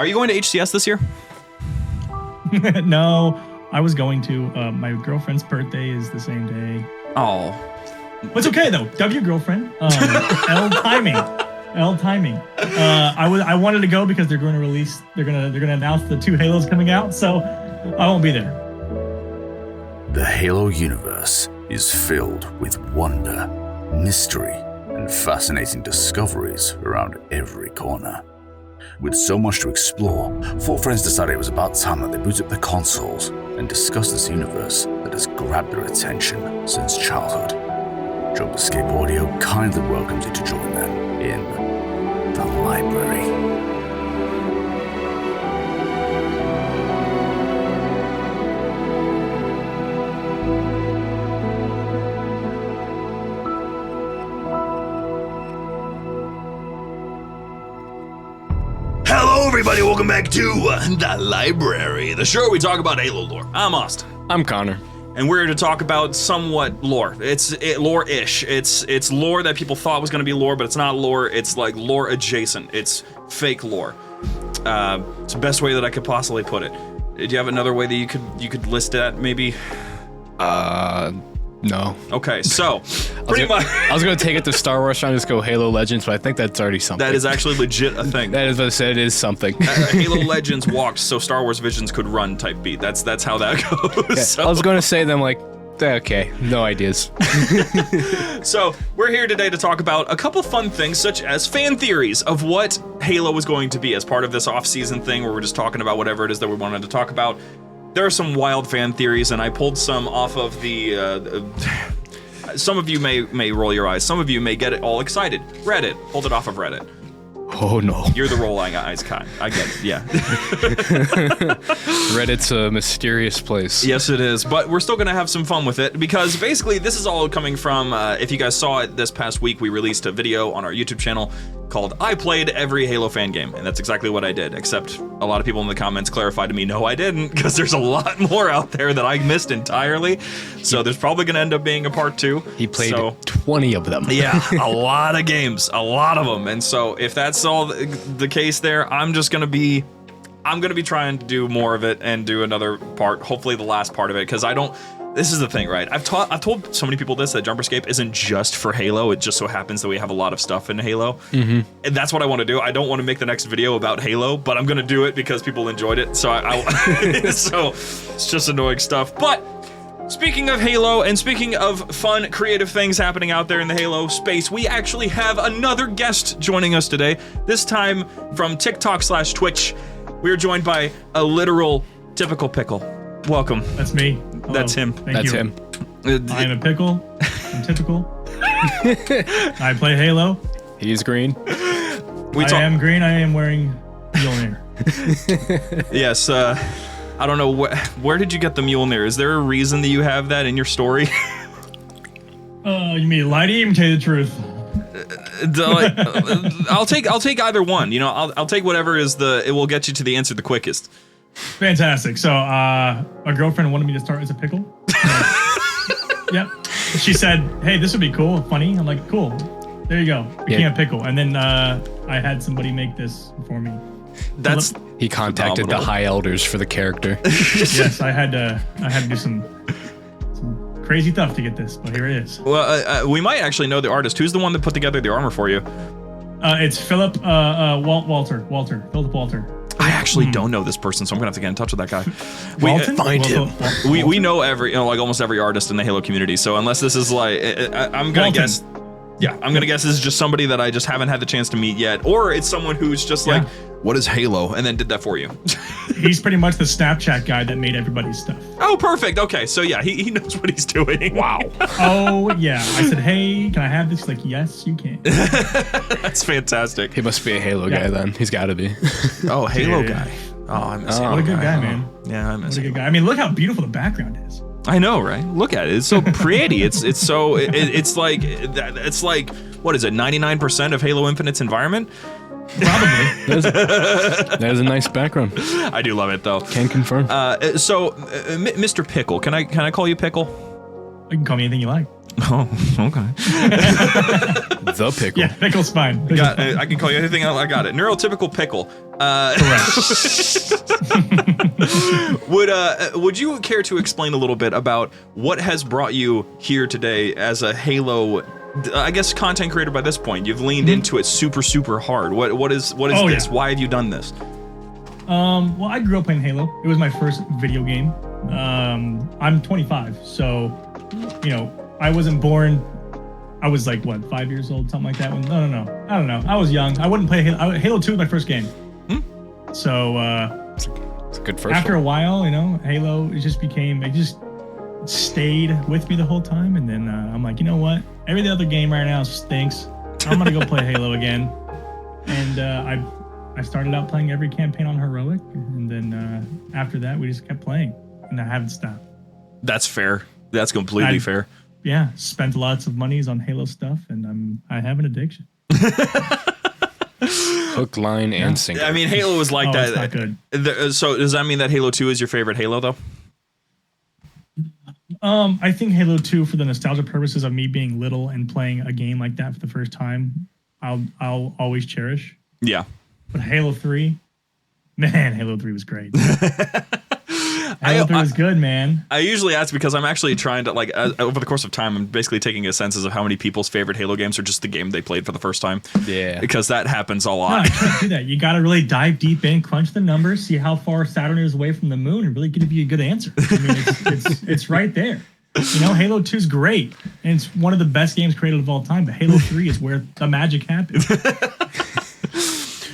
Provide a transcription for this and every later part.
Are you going to HCS this year? No, I was going to. My girlfriend's birthday is the same day. Oh. But it's okay though. W girlfriend. L timing. I wanted to go because they're going to release. They're gonna announce the 2 Halos coming out, so I won't be there. The Halo universe is filled with wonder, mystery, and fascinating discoveries around every corner. With so much to explore, 4 friends decided it was about time that they boot up their consoles and discuss this universe that has grabbed their attention since childhood. JumperScape Audio kindly welcomes you to join them in the library. Hello, everybody. Welcome back to the library, the show where we talk about Halo lore. I'm Austin. I'm Connor. And we're here to talk about somewhat lore. It's lore-ish. It's lore that people thought was going to be lore, but it's not lore. It's like lore adjacent. It's fake lore. It's the best way that I could possibly put it. Do you have another way that you could list that, maybe? No. Okay, so pretty much. I was gonna take it to Star Wars, trying to just go Halo Legends, but I think that's already something. That is actually legit a thing. That is what I said. It is something. Halo Legends walked so Star Wars Visions could run type beat. That's how that goes. Yeah, So. I was gonna say them like, okay, no ideas. So we're here today to talk about a couple fun things, such as fan theories of what Halo was going to be as part of this off-season thing, where we're just talking about whatever it is that we wanted to talk about. There are some wild fan theories, and I pulled some off of the. Some of you may roll your eyes. Some of you may get it all excited. Reddit. Pulled it off of Reddit. Oh no. You're the rolling eyes kind. I get it, yeah. Reddit's a mysterious place. Yes, it is, but we're still gonna have some fun with it, because basically this is all coming from, if you guys saw it this past week, we released a video on our YouTube channel called I Played Every Halo Fan Game, and that's exactly what I did, except a lot of people in the comments clarified to me, no I didn't, because there's a lot more out there that I missed entirely, so there's probably gonna end up being a part 2. He played 20 of them. Yeah, a lot of games, a lot of them, and so if that's all the case there, I'm gonna be trying to do more of it and do another part, hopefully the last part of it, because this is the thing, right? I've told so many people this, that JumperScape isn't just for Halo. It just so happens that we have a lot of stuff in Halo. Mm-hmm. And that's what I want to do. I don't want to make the next video about Halo, but I'm going to do it because people enjoyed it. So so it's just annoying stuff. But speaking of Halo and speaking of fun, creative things happening out there in the Halo space, we actually have another guest joining us today. This time from TikTok/Twitch. We are joined by a literal typical pickle. Welcome. That's me. Hello. That's him. That's him. I am a pickle. I'm typical. I play Halo. He's green. I am green. I am wearing Mjolnir. Yes. I don't know where did you get the Mjolnir? Is there a reason that you have that in your story? You mean lie to you? Tell you the truth. I'll take either one. You know, I'll take whatever it will get you to the answer the quickest. Fantastic. So, my girlfriend wanted me to start as a pickle. Yep. She said, "Hey, this would be cool, funny." I'm like, "Cool. There you go. Became a pickle." And then I had somebody make this for me. He contacted the High Elders for the character. Yes, I had to do some crazy stuff to get this, but here it is. Well, we might actually know the artist. Who's the one that put together the armor for you? It's Philip Walter. I actually don't know this person, so I'm gonna have to get in touch with that guy. Find him. We know like almost every artist in the Halo community. So unless this is like, I'm gonna guess. Yeah, I'm gonna guess this is just somebody that I just haven't had the chance to meet yet, or it's someone who's just like, what is Halo, and then did that for you. He's pretty much the Snapchat guy that made everybody's stuff. Oh, perfect. Okay, so yeah, he knows what he's doing. Wow. Oh yeah, I said, hey, can I have this? He's like, yes, you can. That's fantastic. He must be a Halo guy then. He's got to be. Oh, Halo guy. Oh, I miss Halo. What a good guy, man. Yeah, I miss him. What a good guy. I mean, look how beautiful the background is. I know, right? Look at it. It's so pretty. It's like what is it? 99% of Halo Infinite's environment. Probably. That is a nice background. I do love it though. Can confirm. So, Mr. Pickle, can I call you Pickle? You can call me anything you like. Oh, okay. The pickle. Yeah, pickle's fine. I can call you anything else. I got it. Neurotypical pickle. Correct. Would you care to explain a little bit about what has brought you here today as a Halo, I guess, content creator by this point? You've leaned into it super hard. What is this? Yeah. Why have you done this? Well, I grew up playing Halo. It was my first video game. I'm 25, so I wasn't born. I was like, what, 5 years old, something like that. No. I don't know. I was young. I wouldn't play Halo. Halo 2 was my first game. So It's a good first after one. a while, Halo, it just stayed with me the whole time. And then I'm like, you know what? Every other game right now stinks. I'm going to go play Halo again. And I started out playing every campaign on Heroic. And then after that, we just kept playing. And I haven't stopped. That's fair. That's completely fair. Yeah, spent lots of monies on Halo stuff, and I have an addiction. Hook, line, and sinker. I mean, Halo was like that. It's not good. So does that mean that Halo 2 is your favorite Halo, though? I think Halo 2, for the nostalgia purposes of me being little and playing a game like that for the first time, I'll always cherish. Yeah. But Halo 3, man, Halo 3 was great. Halo 3 was good, man. I usually ask because I'm actually trying to, over the course of time, I'm basically taking a census of how many people's favorite Halo games are just the game they played for the first time. Yeah. Because that happens a No, lot. you can't do that. You got to really dive deep in, crunch the numbers, see how far Saturn is away from the moon, and really give you a good answer. I mean, it's right there. Halo 2 is great, and it's one of the best games created of all time, but Halo 3 is where the magic happens.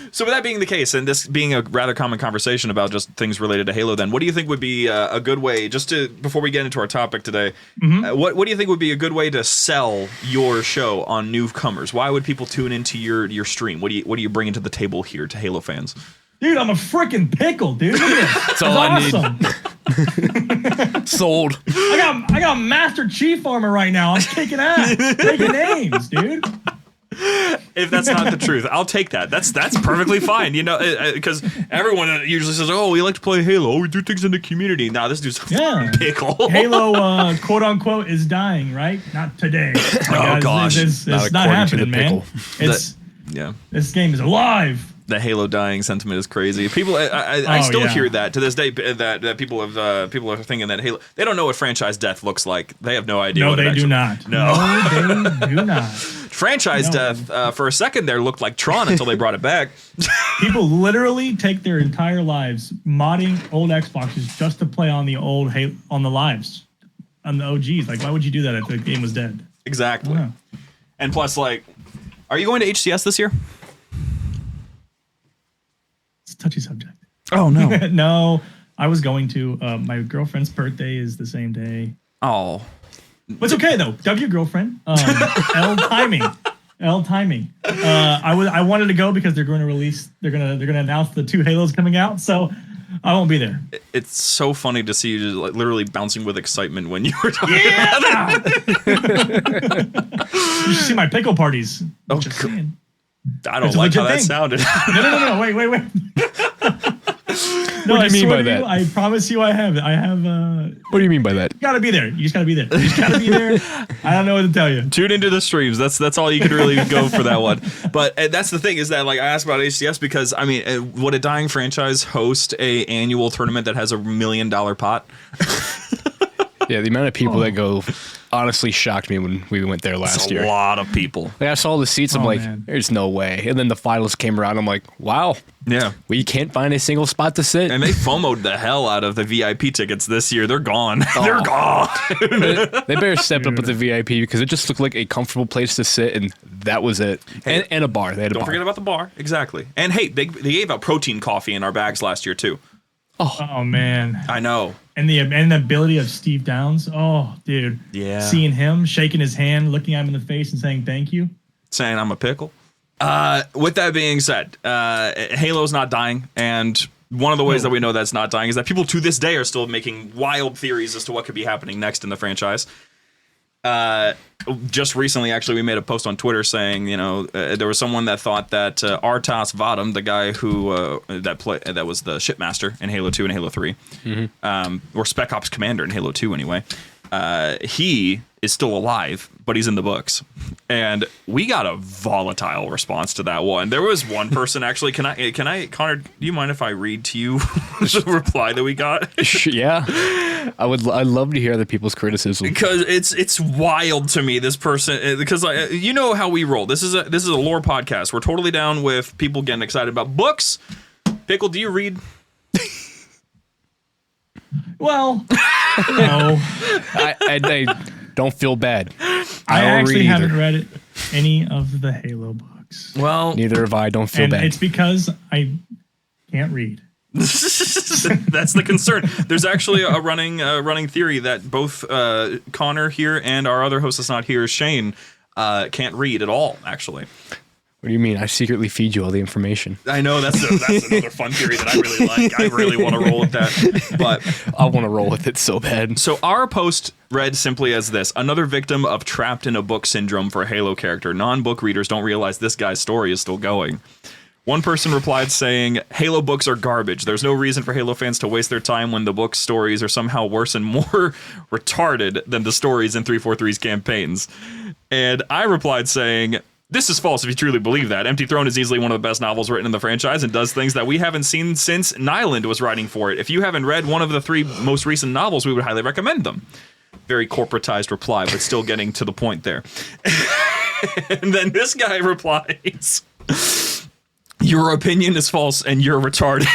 So with that being the case, and this being a rather common conversation about just things related to Halo, then what do you think would be a good way, before we get into our topic today, what do you think would be a good way to sell your show on newcomers? Why would people tune into your stream? What do you bring into the table here to Halo fans? Dude, I'm a freaking pickle, dude. Look at this. That's all I need. Sold. I got Master Chief armor right now. I'm kicking ass, taking names, dude. If that's not the truth, I'll take that. That's perfectly fine. Because everyone usually says, "Oh, we like to play Halo. Oh, we do things in the community." Nah, this dude's a pickle. Halo, quote unquote, is dying, right? Not today. Oh gosh, it's not happening, man. This game is alive. The Halo dying sentiment is crazy. People, I still hear that to this day. That people are thinking that Halo. They don't know what franchise death looks like. They have no idea. No, what they do not. No, they do not. Franchise death for a second there looked like Tron until they brought it back. People literally take their entire lives modding old Xboxes just to play on the old on the lives, on the OGs. Like, why would you do that if the game was dead? Exactly. And plus, are you going to HCS this year? It's a touchy subject. Oh no. No, I was going to. My girlfriend's birthday is the same day. Oh. But it's okay though. W girlfriend. L timing. I wanted to go because they're going to announce the 2 Halos coming out, so I won't be there. It's so funny to see you just literally bouncing with excitement when you were talking about it. You should see my pickle parties. Oh, I don't like how that sounded. No. Wait. No, what do you mean by that? I promise you I have. What do you mean by that? You gotta be there. You just gotta be there. I don't know what to tell you. Tune into the streams. That's all you can really go for that one. But that's the thing is that I asked about HCS because would a dying franchise host a annual tournament that has $1 million pot? Yeah, the amount of people that go honestly shocked me when we went there last year. A lot of people. I saw the seats. I'm like, man, there's no way. And then the finals came around. I'm like, wow. Yeah. We can't find a single spot to sit. And they FOMO'd the hell out of the VIP tickets this year. They're gone. They're gone. They better step up with the VIP because it just looked like a comfortable place to sit, and that was it. And a bar. They had a bar. Don't forget about the bar. Exactly. And hey, they gave out protein coffee in our bags last year too. Oh man. I know. And the ability of Steve Downs. Oh, dude. Yeah. Seeing him, shaking his hand, looking at him in the face and saying thank you. Saying I'm a pickle. With that being said, Halo's not dying, and one of the ways that we know that's not dying is that people to this day are still making wild theories as to what could be happening next in the franchise. Just recently, actually, we made a post on Twitter saying, there was someone that thought that Artas Vadam, the guy who that was the shipmaster in Halo 2 and Halo 3, or Spec Ops Commander in Halo 2 anyway, he is still alive, but he's in the books. And we got a volatile response to that one. There was one person actually. Can I, Connor? Do you mind if I read to you the reply that we got? Yeah, I'd love to hear other people's criticism because it's wild to me. This person, because you know how we roll. This is a lore podcast. We're totally down with people getting excited about books. Pickle, do you read? Well, no. I don't feel bad. I actually haven't read any of the Halo books. Well, neither have I. Don't feel and bad. It's because I can't read. That's the concern. There's actually a running theory that both Connor here and our other host that's not here, Shane, can't read at all, actually. What do you mean? I secretly feed you all the information. I know that's another fun theory that I really like. I really want to roll with that, but I want to roll with it so bad. So our post read simply as this: another victim of trapped in a book syndrome for a Halo character. Non-book readers don't realize this guy's story is still going. One person replied saying, Halo books are garbage. There's no reason for Halo fans to waste their time when the book stories are somehow worse and more retarded than the stories in 343's campaigns. And I replied saying, this is false if you truly believe that. Empty Throne is easily one of the best novels written in the franchise and does things that we haven't seen since Nyland was writing for it. If you haven't read one of the 3 most recent novels, we would highly recommend them. Very corporatized reply, but still getting to the point there. And then this guy replies, your opinion is false and you're retarded.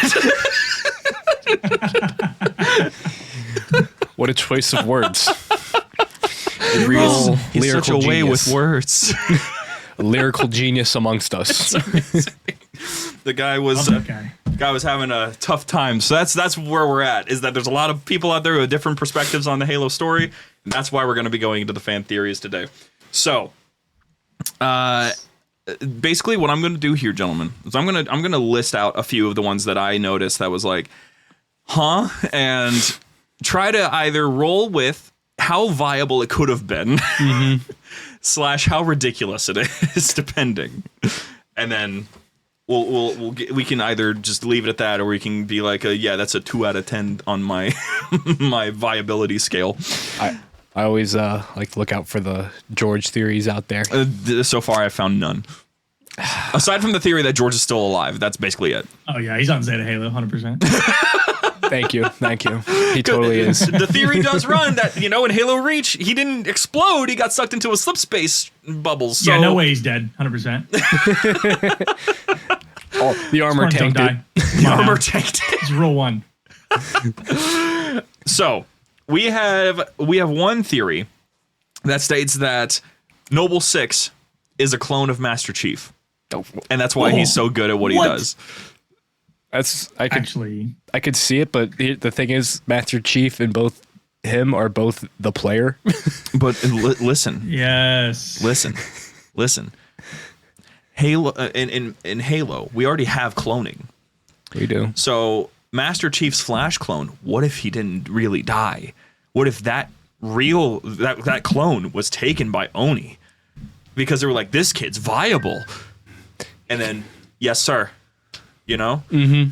What a choice of words. Real He's lyrical such a way genius. with words. A lyrical genius amongst us. The guy was having a tough time. So that's where we're at, is that there's a lot of people out there with different perspectives on the Halo story, and that's why we're going to be going into the fan theories today. So, basically what I'm going to do here, gentlemen, is I'm going to list out a few of the ones that I noticed that was like, huh? And try to either roll with how viable it could have been, / how ridiculous it is, depending. And then we can either just leave it at that, or we can be like, yeah, that's a 2 out of 10 on my my viability scale. I always like to look out for the George theories out there. So far, I've found none. Aside from the theory that George is still alive, that's basically it. Oh yeah, he's on Zeta Halo, 100%. Thank you. He totally is. The theory does run that, in Halo Reach, he didn't explode. He got sucked into a slip space bubble. So. Yeah, no way he's dead. 100%. Oh, the armor tanked it. The armor tanked it. It's rule 1. So we have one theory that states that Noble 6 is a clone of Master Chief, and that's why he's so good at what he does. I could see it, but the thing is, Master Chief and both him are both the player. But listen. Yes. Listen. Halo in Halo, we already have cloning. We do. So Master Chief's Flash clone, what if he didn't really die? What if that clone was taken by Oni? Because they were like, this kid's viable. And then, yes, sir. Mm-hmm.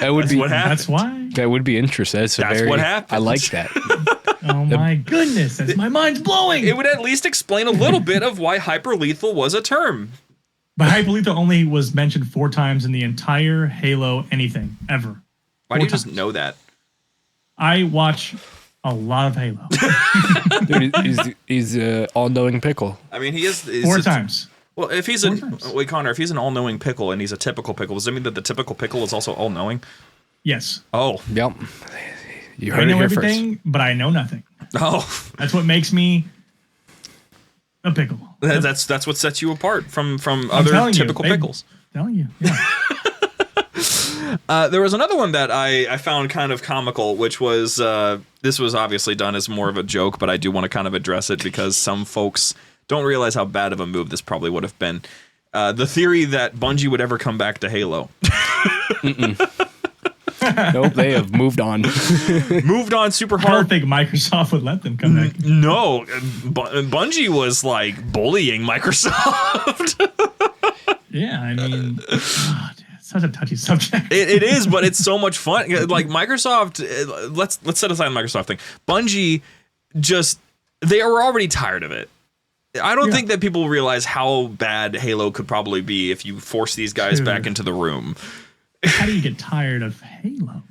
That's what happened. That's why. That would be interesting. That's what happened. I like that. Oh my goodness, my mind's blowing. It would at least explain a little bit of why hyperlethal was a term. But hyperlethal only was mentioned 4 times in the entire Halo anything ever. Why do you just know that? I watch a lot of Halo. Dude, he's an all-knowing pickle. I mean, he is 4 times. Well, if he's Connor, if he's an all-knowing pickle and he's a typical pickle, does that mean that the typical pickle is also all-knowing? Yes. Oh. Yep. You I heard it know here everything, first. but I know nothing. Oh. That's what makes me a pickle. That's what sets you apart from other typical pickles. Telling you. Yeah. There was another one that I found kind of comical, which was this was obviously done as more of a joke, but I do want to kind of address it because some folks don't realize how bad of a move this probably would have been. The theory that Bungie would ever come back to Halo. Nope, they have moved on. Moved on super I hard. don't think Microsoft would let them come back. No, Bungie was like bullying Microsoft. Yeah, I mean, God, such a touchy subject. It is, but it's so much fun. Like Microsoft, let's set aside the Microsoft thing. Bungie they are already tired of it. I don't think that people realize how bad Halo could probably be if you force these guys back into the room. How do you get tired of Halo?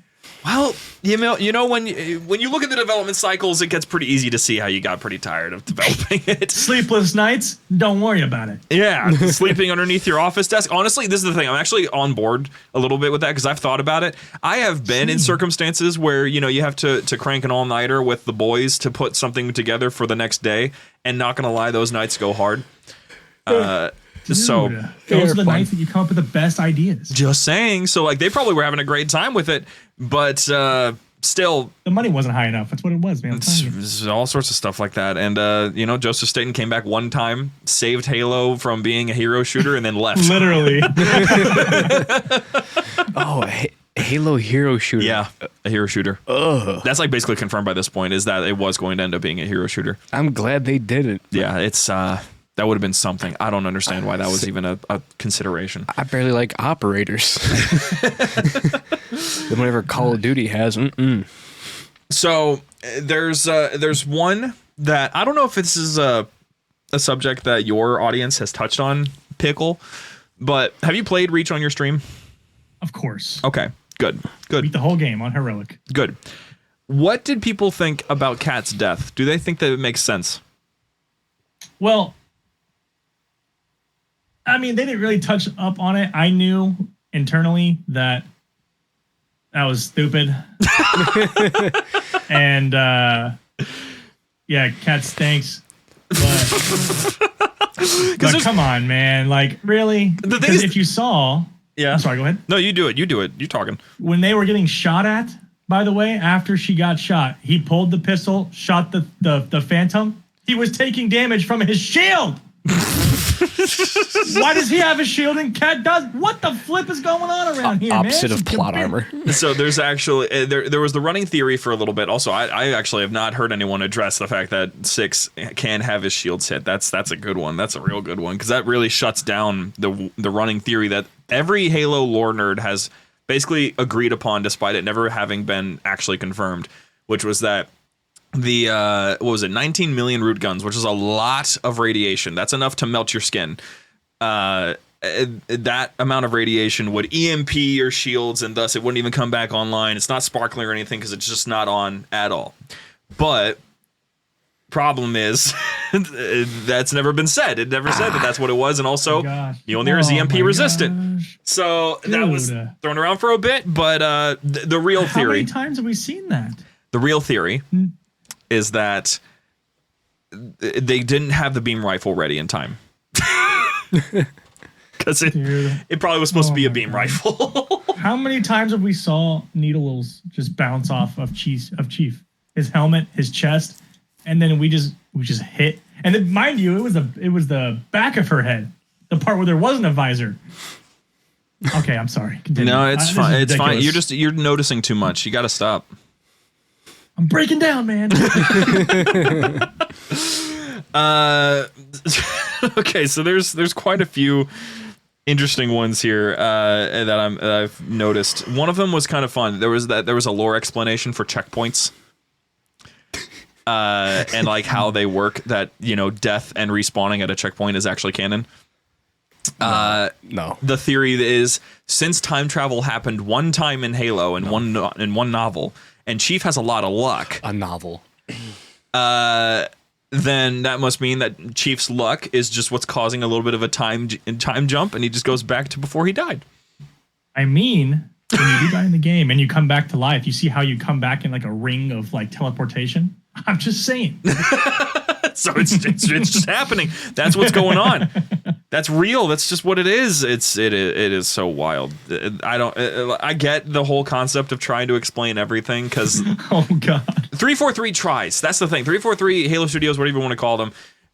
Well, you know when you look at the development cycles, it gets pretty easy to see how you got pretty tired of developing it. Sleepless nights, don't worry about it. Yeah, sleeping underneath your office desk. Honestly, this is the thing. I'm actually on board a little bit with that because I've thought about it. I have been in circumstances where, you have to crank an all-nighter with the boys to put something together for the next day, and not gonna lie, those nights go hard. So those are the nights that you come up with the best ideas. Just saying. So like they probably were having a great time with it, but still the money wasn't high enough. That's what it was, man. It's all sorts of stuff like that. And Joseph Staten came back one time, saved Halo from being a hero shooter, and then left. Literally. Halo hero shooter. Yeah, a hero shooter. Ugh. That's like basically confirmed by this point, is that it was going to end up being a hero shooter. I'm glad they did it. Yeah, it's that would have been something. I don't understand why that was even a consideration. I barely like operators. Then whatever Call of Duty has. So there's one that I don't know if this is a subject that your audience has touched on, Pickle, but have you played Reach on your stream? Of course. Okay, good. Beat the whole game on Heroic. Good. What did people think about Kat's death? Do they think that it makes sense? Well, I mean, they didn't really touch up on it. I knew internally that was stupid. And Kat stinks. But come on, man. Like, really? The thing is, if you saw... Yeah. I'm sorry, go ahead. No, you do it. You do it. You're talking. When they were getting shot at, by the way, after she got shot, he pulled the pistol, shot the Phantom. He was taking damage from his shield. Why does he have a shield and Kat does? What the flip is going on around here, Opposite man? of plot armor. So there's actually there was the running theory for a little bit. Also, I actually have not heard anyone address the fact that Six can have his shields hit. That's a good one. That's a real good one, because that really shuts down the running theory that every Halo lore nerd has basically agreed upon, despite it never having been actually confirmed, which was that the 19 million root guns, which is a lot of radiation. That's enough to melt your skin. That amount of radiation would EMP your shields, and thus it wouldn't even come back online. It's not sparkling or anything because it's just not on at all. But problem is that's never been said. It never said that that's what it was, and also Mjolnir is EMP resistant. So that was thrown around for a bit. But the real theory. How many times have we seen that? The real theory is that they didn't have the beam rifle ready in time. Because it probably was supposed to be a beam rifle. How many times have we saw needles just bounce off of Chief, his helmet, his chest, and then we just hit. And then, mind you, it was the back of her head, the part where there wasn't a visor. Okay, I'm sorry. Continue. No, it's fine. It's fine. You're noticing too much. You got to stop. I'm breaking down, man. Okay, so there's quite a few interesting ones here that I've noticed. One of them was kind of fun. There was a lore explanation for checkpoints, and like how they work. That death and respawning at a checkpoint is actually canon. No. The theory is, since time travel happened one time in Halo in one novel, and Chief has a lot of luck. A novel. Then that must mean that Chief's luck is just what's causing a little bit of a time jump, and he just goes back to before he died. I mean, when you do die in the game and you come back to life, you see how you come back in like a ring of like teleportation? I'm just saying. So it's just happening. That's what's going on. That's real. That's just what it is. It is so wild. I get the whole concept of trying to explain everything, because oh god, 343 tries. That's the thing. 343 Halo Studios, whatever you want to call them,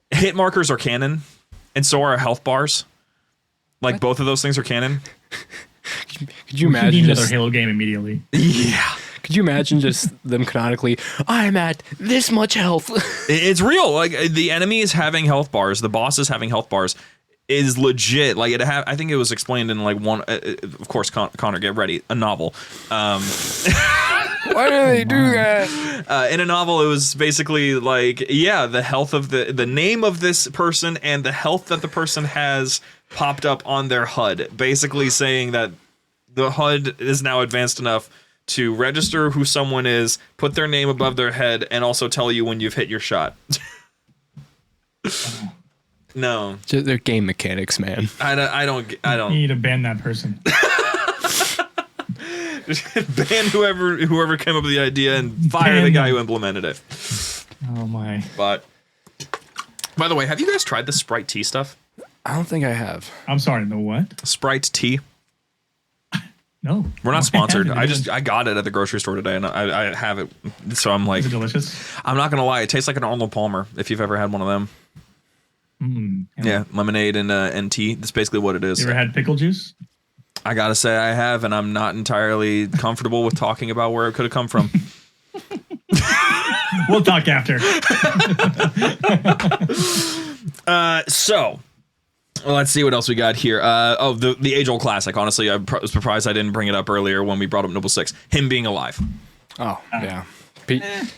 hit markers are canon, and so are health bars. Like, both of those things are canon. Could you imagine another Halo game immediately? Yeah. Could you imagine just them canonically, I'm at this much health? It's real. Like, the enemy is having health bars. The boss is having health bars. is legit. Like I think it was explained in like one. Of course, Connor, get ready. A novel. Why do they do that? In a novel, it was basically like, the health of the name of this person and the health that the person has popped up on their HUD, basically saying that the HUD is now advanced enough to register who someone is, put their name above their head, and also tell you when you've hit your shot. No, Just their game mechanics, man. I don't. You need to ban that person. Ban whoever came up with the idea and fire the guy who implemented it. Oh my! But by the way, have you guys tried the Sprite tea stuff? I don't think I have. I'm sorry. No what? Sprite tea. No, we're not sponsored. I I got it at the grocery store today, and I have it. So I'm like, is it delicious? I'm not gonna lie, it tastes like an Arnold Palmer. If you've ever had one of them. Yeah, lemonade and tea. That's basically what it is. You ever had pickle juice? I gotta say I have, and I'm not entirely comfortable with talking about where it could have come from. We'll talk after. So let's see what else we got here. The age-old classic. Honestly, I was surprised I didn't bring it up earlier when we brought up Noble 6. Him being alive. Oh, yeah.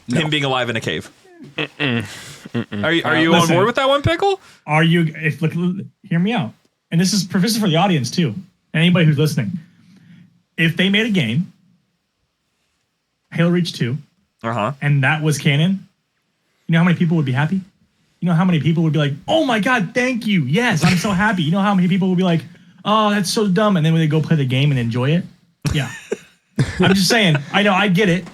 Him being alive in a cave. Are you on board with that one, Pickle? Are you? Look, hear me out. And this is for the audience too, and anybody who's listening. If they made a game, Halo Reach 2, and that was canon, you know how many people would be happy? You know how many people would be like, "Oh my god, thank you! Yes, I'm so happy." You know how many people would be like, "Oh, that's so dumb," and then when they go play the game and enjoy it, yeah. I'm just saying. I know. I get it.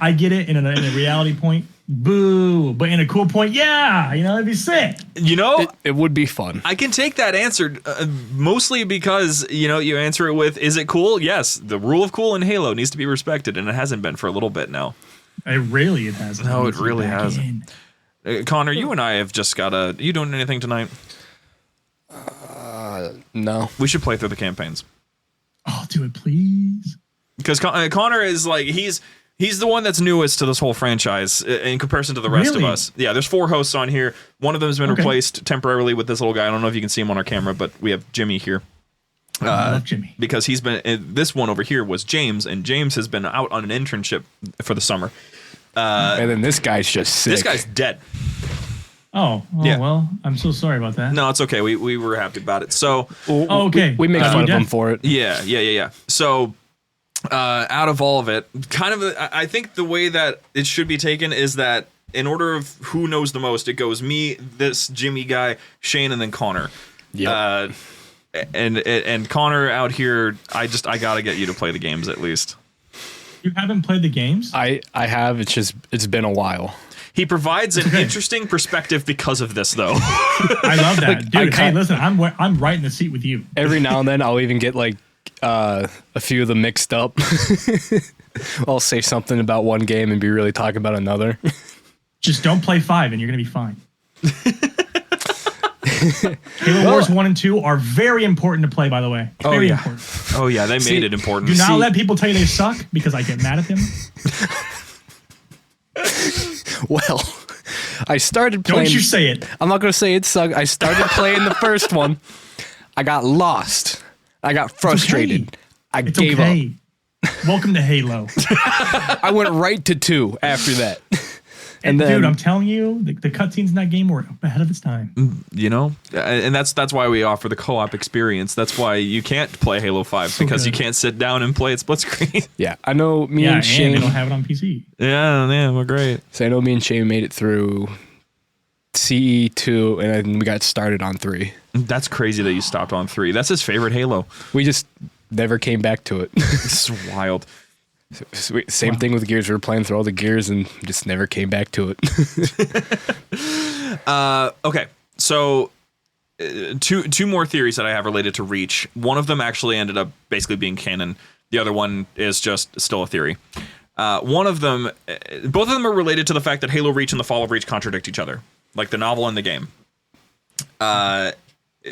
In a reality point. Boo, but in a cool point, yeah, it'd be sick. It would be fun. I can take that answer mostly because, you answer it with, is it cool? Yes, the rule of cool in Halo needs to be respected, and it hasn't been for a little bit now. It hasn't. No, it really hasn't. Connor, you and I have just got are you doing anything tonight? No. We should play through the campaigns. Oh, do it, please. Because Connor is like, He's the one that's newest to this whole franchise in comparison to the rest of us. Yeah, there's 4 hosts on here. One of them has been replaced temporarily with this little guy. I don't know if you can see him on our camera, but we have Jimmy here. I love Jimmy. Because he's been... this one over here was James, and James has been out on an internship for the summer. And then this guy's just sick. This guy's dead. Oh, yeah. Well, I'm so sorry about that. No, it's okay. We were happy about it. So... okay. We make fun of him for it. Yeah. So... out of all of it, I think the way that it should be taken is that in order of who knows the most, it goes me, this Jimmy guy, Shane, and then Connor. Yeah. And Connor out here, I gotta get you to play the games at least. You haven't played the games? I have. It's been a while. He provides an interesting perspective because of this, though. I love that, dude. Hey, listen, I'm right in the seat with you. Every now and then, I'll even get like. A few of them mixed up. I'll say something about one game and be really talking about another. Just don't play 5 and you're going to be fine. Halo Wars 1 and 2 are very important to play, by the way. Very important. Oh, yeah, they made it important. Do not let people tell you they suck because I get mad at them. Well, I started playing... Don't you say it. I'm not going to say it sucked. I started playing the first one. I got lost. I got frustrated. I gave up. Welcome to Halo. I went right to 2 after that. And then, dude, I'm telling you, the cutscenes in that game were ahead of its time. And that's why we offer the co-op experience. That's why you can't play Halo 5 because you can't sit down and play it split screen. Yeah, I know me and Shane. And they don't have it on PC. Yeah, we're great. So I know me and Shane made it through CE2, and then we got started on 3. That's crazy that you stopped on 3. That's his favorite Halo. We just never came back to it. It's wild. Same thing with Gears. We were playing through all the Gears and just never came back to it. Okay, so two more theories that I have related to Reach. One of them actually ended up basically being canon. The other one is just still a theory. One of them, both of them are related to the fact that Halo Reach and the Fall of Reach contradict each other, like the novel and the game.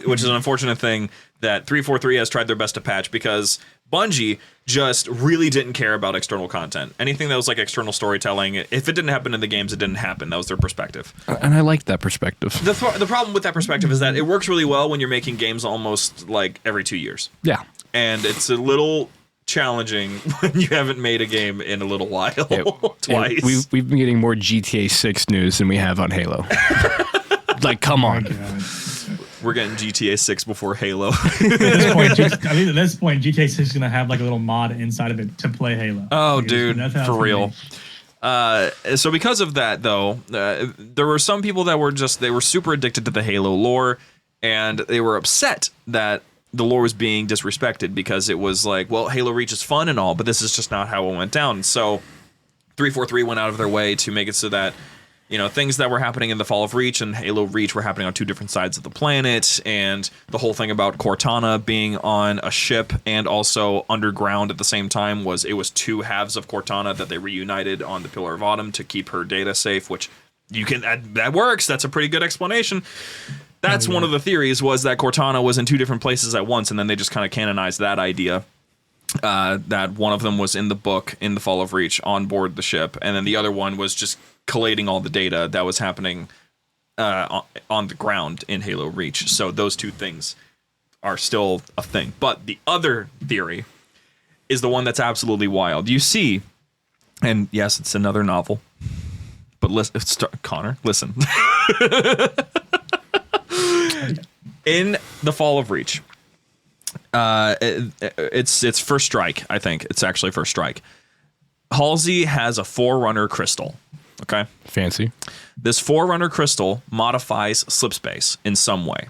Which is an unfortunate thing that 343 has tried their best to patch, because Bungie just really didn't care about external content. Anything that was like external storytelling, if it didn't happen in the games, it didn't happen. That was their perspective. And I like that perspective. The problem with that perspective is that it works really well when you're making games almost like every 2 years. Yeah. And it's a little challenging when you haven't made a game in a little while. Yeah. Twice. We've been getting more GTA 6 news than we have on Halo. Like, come on. We're getting GTA 6 before Halo. At this point, GTA 6 is going to have like a little mod inside of it to play Halo. Oh, dude, for real. So because of that, though, there were some people that were they were super addicted to the Halo lore, and they were upset that the lore was being disrespected because it was like, well, Halo Reach is fun and all, but this is just not how it went down. So 343 went out of their way to make it so that, you know, things that were happening in the Fall of Reach and Halo Reach were happening on two different sides of the planet, and the whole thing about Cortana being on a ship and also underground at the same time was two halves of Cortana that they reunited on the Pillar of Autumn to keep her data safe, which that works. That's a pretty good explanation. That's one of the theories, was that Cortana was in two different places at once, and then they just kind of canonized that idea. That one of them was in the book in the Fall of Reach on board the ship, and then the other one was just collating all the data that was happening on the ground in Halo Reach. So those two things are still a thing. But the other theory is the one that's absolutely wild. You see, and yes, it's another novel, but listen, Connor, listen. In the Fall of Reach, it's First Strike, I think. It's actually First Strike. Halsey has a Forerunner crystal. Okay. Fancy. This Forerunner crystal modifies slip space in some way.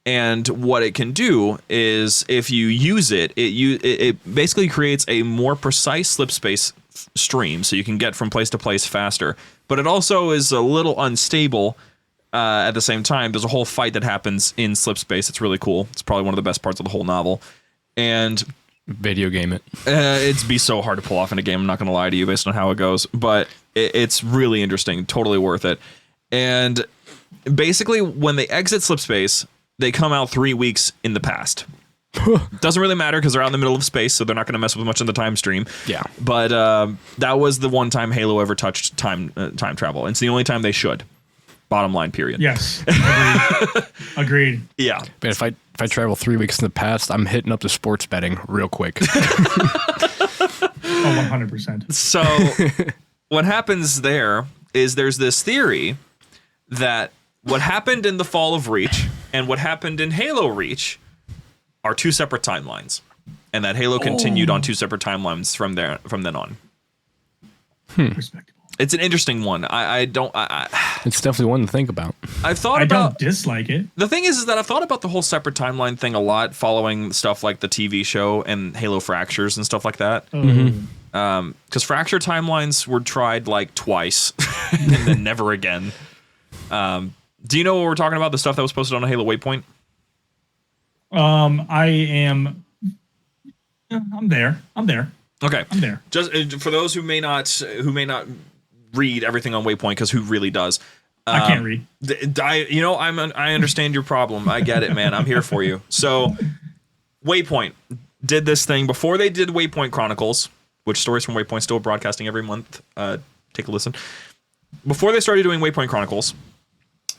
And what it can do is, if you use it, it basically creates a more precise slip space stream, so you can get from place to place faster. But it also is a little unstable at the same time. There's a whole fight that happens in slip space. It's really cool. It's probably one of the best parts of the whole novel. And video game it. It'd be so hard to pull off in a game, I'm not going to lie to you, based on how it goes. But it's really interesting. Totally worth it. And basically, when they exit slip space, they come out 3 weeks in the past. Doesn't really matter because they're out in the middle of space, so they're not going to mess with much in the time stream. Yeah. But that was the one time Halo ever touched time travel. And it's the only time they should. Bottom line, period. Yes. Agreed. Yeah. But if I travel 3 weeks in the past, I'm hitting up the sports betting real quick. 100%. So what happens there is there's this theory that what happened in the Fall of Reach and what happened in Halo Reach are two separate timelines, and that Halo continued on two separate timelines from then on. Respectable. It's an interesting one. It's definitely one to think about. I don't dislike it. The thing is that I've thought about the whole separate timeline thing a lot, following stuff like the TV show and Halo Fractures and stuff like that. Because Fracture timelines were tried like twice and then never again. Do you know what we're talking about? The stuff that was posted on a Halo Waypoint? I'm there. Okay. I'm there. Just for those who may not read everything on Waypoint, because who really does? I can't read. I understand your problem. I get it, man. I'm here for you. So, Waypoint did this thing before they did Waypoint Chronicles, which Stories from Waypoint still broadcasting every month. Take a listen. Before they started doing Waypoint Chronicles,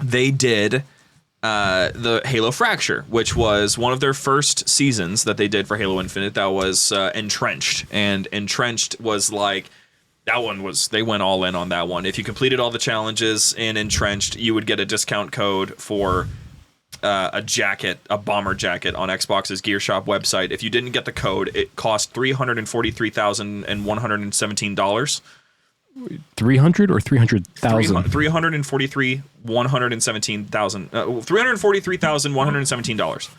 they did the Halo Fracture, which was one of their first seasons that they did for Halo Infinite. That was Entrenched, and Entrenched was like, they went all in on that one. If you completed all the challenges in Entrenched, you would get a discount code for a bomber jacket on Xbox's Gear Shop website. If you didn't get the code, it cost $343,117. 300 or 300,000? $343,117.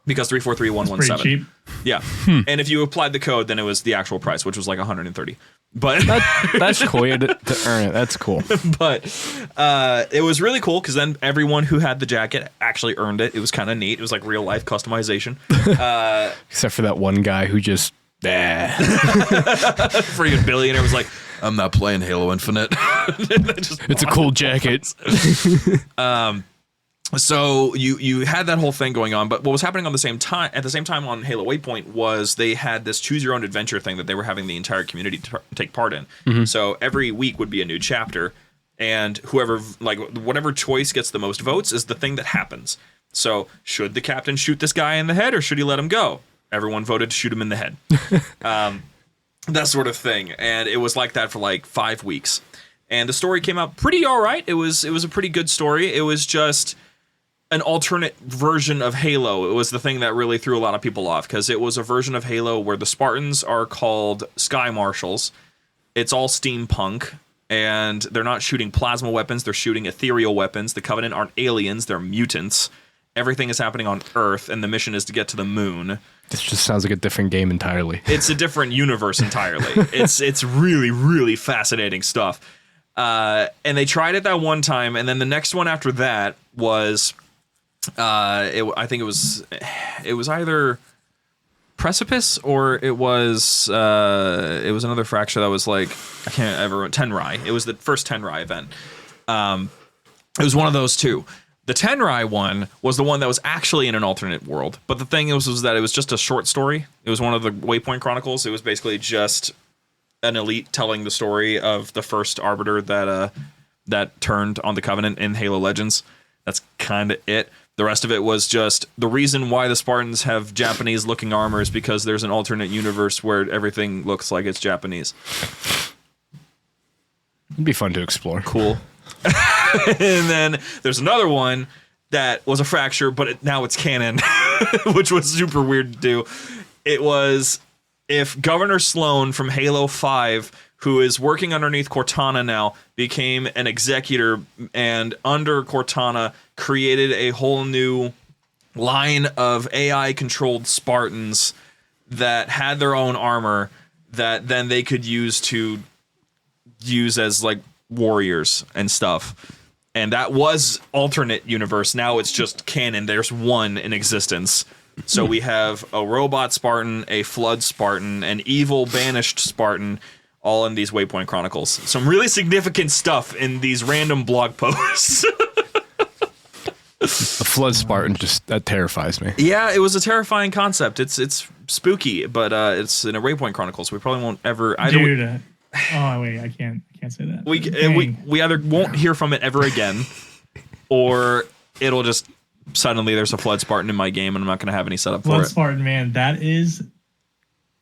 Because 343117. Pretty cheap. Yeah. And if you applied the code, then it was the actual price, which was like 130. But that's cool. You had to earn it. That's cool. But it was really cool because then everyone who had the jacket actually earned it. It was kind of neat. It was like real life customization. Except for that one guy who just freaking billionaire was like, I'm not playing Halo Infinite. It's a cool jacket. So you had that whole thing going on, but what was happening at the same time on Halo Waypoint was they had this choose your own adventure thing that they were having the entire community take part in. Mm-hmm. So every week would be a new chapter, and whoever, like, whatever choice gets the most votes is the thing that happens. So should the captain shoot this guy in the head, or should he let him go? Everyone voted to shoot him in the head. That sort of thing, and it was like that for like 5 weeks. And the story came out pretty all right. It was a pretty good story. It was just an alternate version of Halo. It was the thing that really threw a lot of people off, because it was a version of Halo where the Spartans are called Sky Marshals. It's all steampunk, and they're not shooting plasma weapons, they're shooting ethereal weapons. The Covenant aren't aliens, they're mutants. Everything is happening on Earth, and the mission is to get to the moon. This just sounds like a different game entirely. It's a different universe entirely. It's really, really fascinating stuff. And they tried it that one time, and then the next one after that was... I think it was either Precipice or it was another fracture that was like, I can't ever remember, Tenrai. It was the first Tenrai event. It was one of those two. The Tenrai one was the one that was actually in an alternate world, but the thing was that it was just a short story. It was one of the Waypoint Chronicles. It was basically just an elite telling the story of the first Arbiter that turned on the Covenant in Halo Legends. That's kind of it. The rest of it was just the reason why the Spartans have Japanese-looking armor is because there's an alternate universe where everything looks like it's Japanese. It'd be fun to explore. Cool. And then there's another one that was a fracture, but now it's canon, which was super weird to do. It was if Governor Sloan from Halo 5, who is working underneath Cortana now, became an executor, and under Cortana created a whole new line of AI-controlled Spartans that had their own armor that then they could use as like warriors and stuff. And that was alternate universe. Now it's just canon. There's one in existence. So we have a robot Spartan, a flood Spartan, an evil banished Spartan, all in these Waypoint Chronicles. Some really significant stuff in these random blog posts. A flood Spartan, that terrifies me. Yeah, it was a terrifying concept. It's spooky, but it's in a Waypoint Chronicles. We probably won't ever. Oh wait, I can't say that. We either won't hear from it ever again, or it'll just suddenly there's a flood Spartan in my game, and I'm not going to have any setup for it. Flood Spartan, man, that is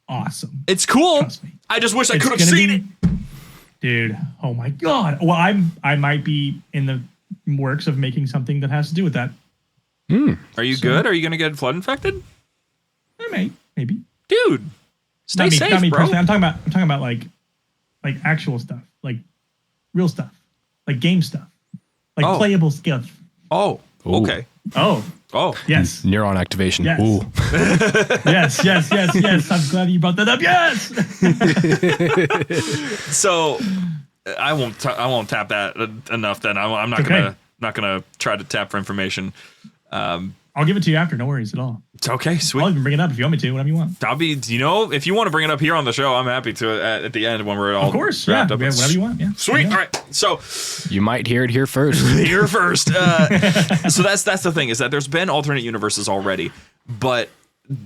awesome. It's cool. Trust me. I just wish I could have seen it, dude. Oh my god. Well, I might be in the works of making something that has to do with that. Are you good? Are you gonna get flood infected? Maybe. Dude, stay safe, not me bro. Personally. I'm talking about like actual stuff, like real stuff, like game stuff, like playable skills. Oh, okay. Oh, yes. Neuron activation. Yes. Ooh. yes. I'm glad you brought that up. Yes. So I won't tap that enough. Then I'm not gonna try to tap for information. I'll give it to you after. No worries at all. It's okay. Sweet. I'll even bring it up if you want me to. Whatever you want. I'll be. If you want to bring it up here on the show, I'm happy to at the end when we're all of course. wrapped Yeah. up. Whatever you want. Yeah. Sweet. All right. So you might hear it here first. Here first. So that's the thing, is that there's been alternate universes already, but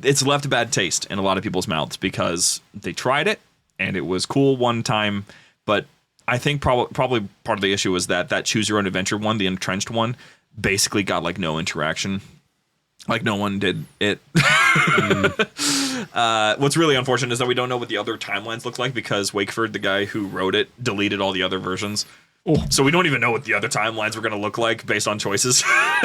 it's left a bad taste in a lot of people's mouths because they tried it and it was cool one time, but I think probably part of the issue was that choose your own adventure one, the entrenched one, basically got like no interaction. Like no one did it. What's really unfortunate is that we don't know what the other timelines look like because Wakeford, the guy who wrote it, deleted all the other versions. Oh. So we don't even know what the other timelines were going to look like based on choices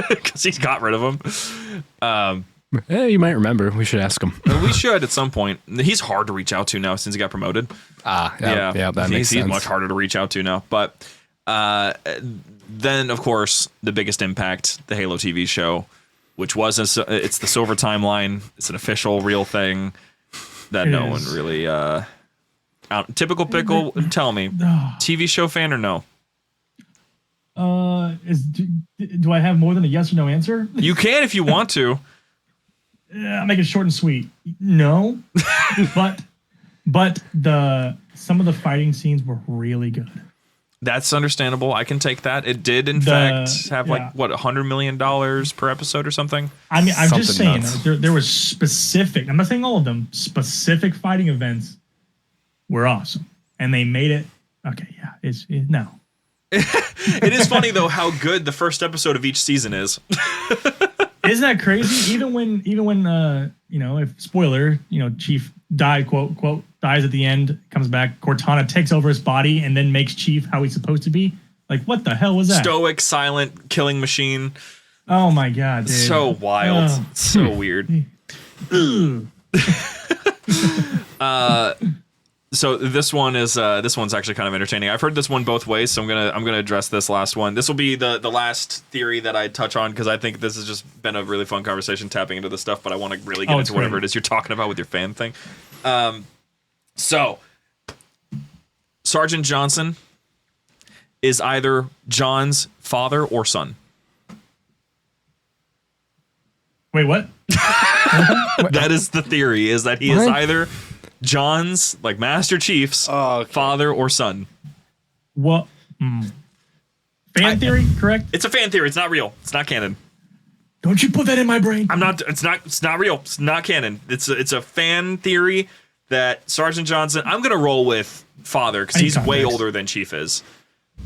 because he's got rid of them. You might remember. We should ask him. We should at some point. He's hard to reach out to now since he got promoted. Yeah, that makes sense. He's much harder to reach out to now. But then, of course, the biggest impact, the Halo TV show, which was it's the Silver timeline. It's an official, real thing that no one really. Typical Pickle, tell me, TV show fan or no? Do I have more than a yes or no answer? You can if you want to. I'll make it short and sweet. No, but some of the fighting scenes were really good. That's understandable. I can take that. It did, in fact, have like what $100 million per episode or something. I mean, I'm Something just saying nuts. there was specific. I'm not saying all of them. Specific fighting events were awesome, and they made it. Okay, yeah, no. It is funny though how good the first episode of each season is. Isn't that crazy? Even when if spoiler, Chief died, quote, dies at the end, comes back, Cortana takes over his body and then makes Chief how he's supposed to be. Like, what the hell was that? Stoic, silent, killing machine. Oh my god, dude. So wild. So weird. So this one's actually kind of entertaining. I've heard this one both ways, so I'm gonna address this last one. This will be the last theory that I touch on because I think this has just been a really fun conversation tapping into this stuff. But I want to really get into whatever it is you're talking about with your fan thing. So Sergeant Johnson is either John's father or son. Wait, what? That is the theory. Is that he is either John's, like Master Chief's, father or son. What? Fan theory, correct? It's a fan theory. It's not real. It's not canon. Don't you put that in my brain. It's not real. It's not canon. It's a fan theory that Sergeant Johnson. I'm gonna roll with father because he's way older than Chief is.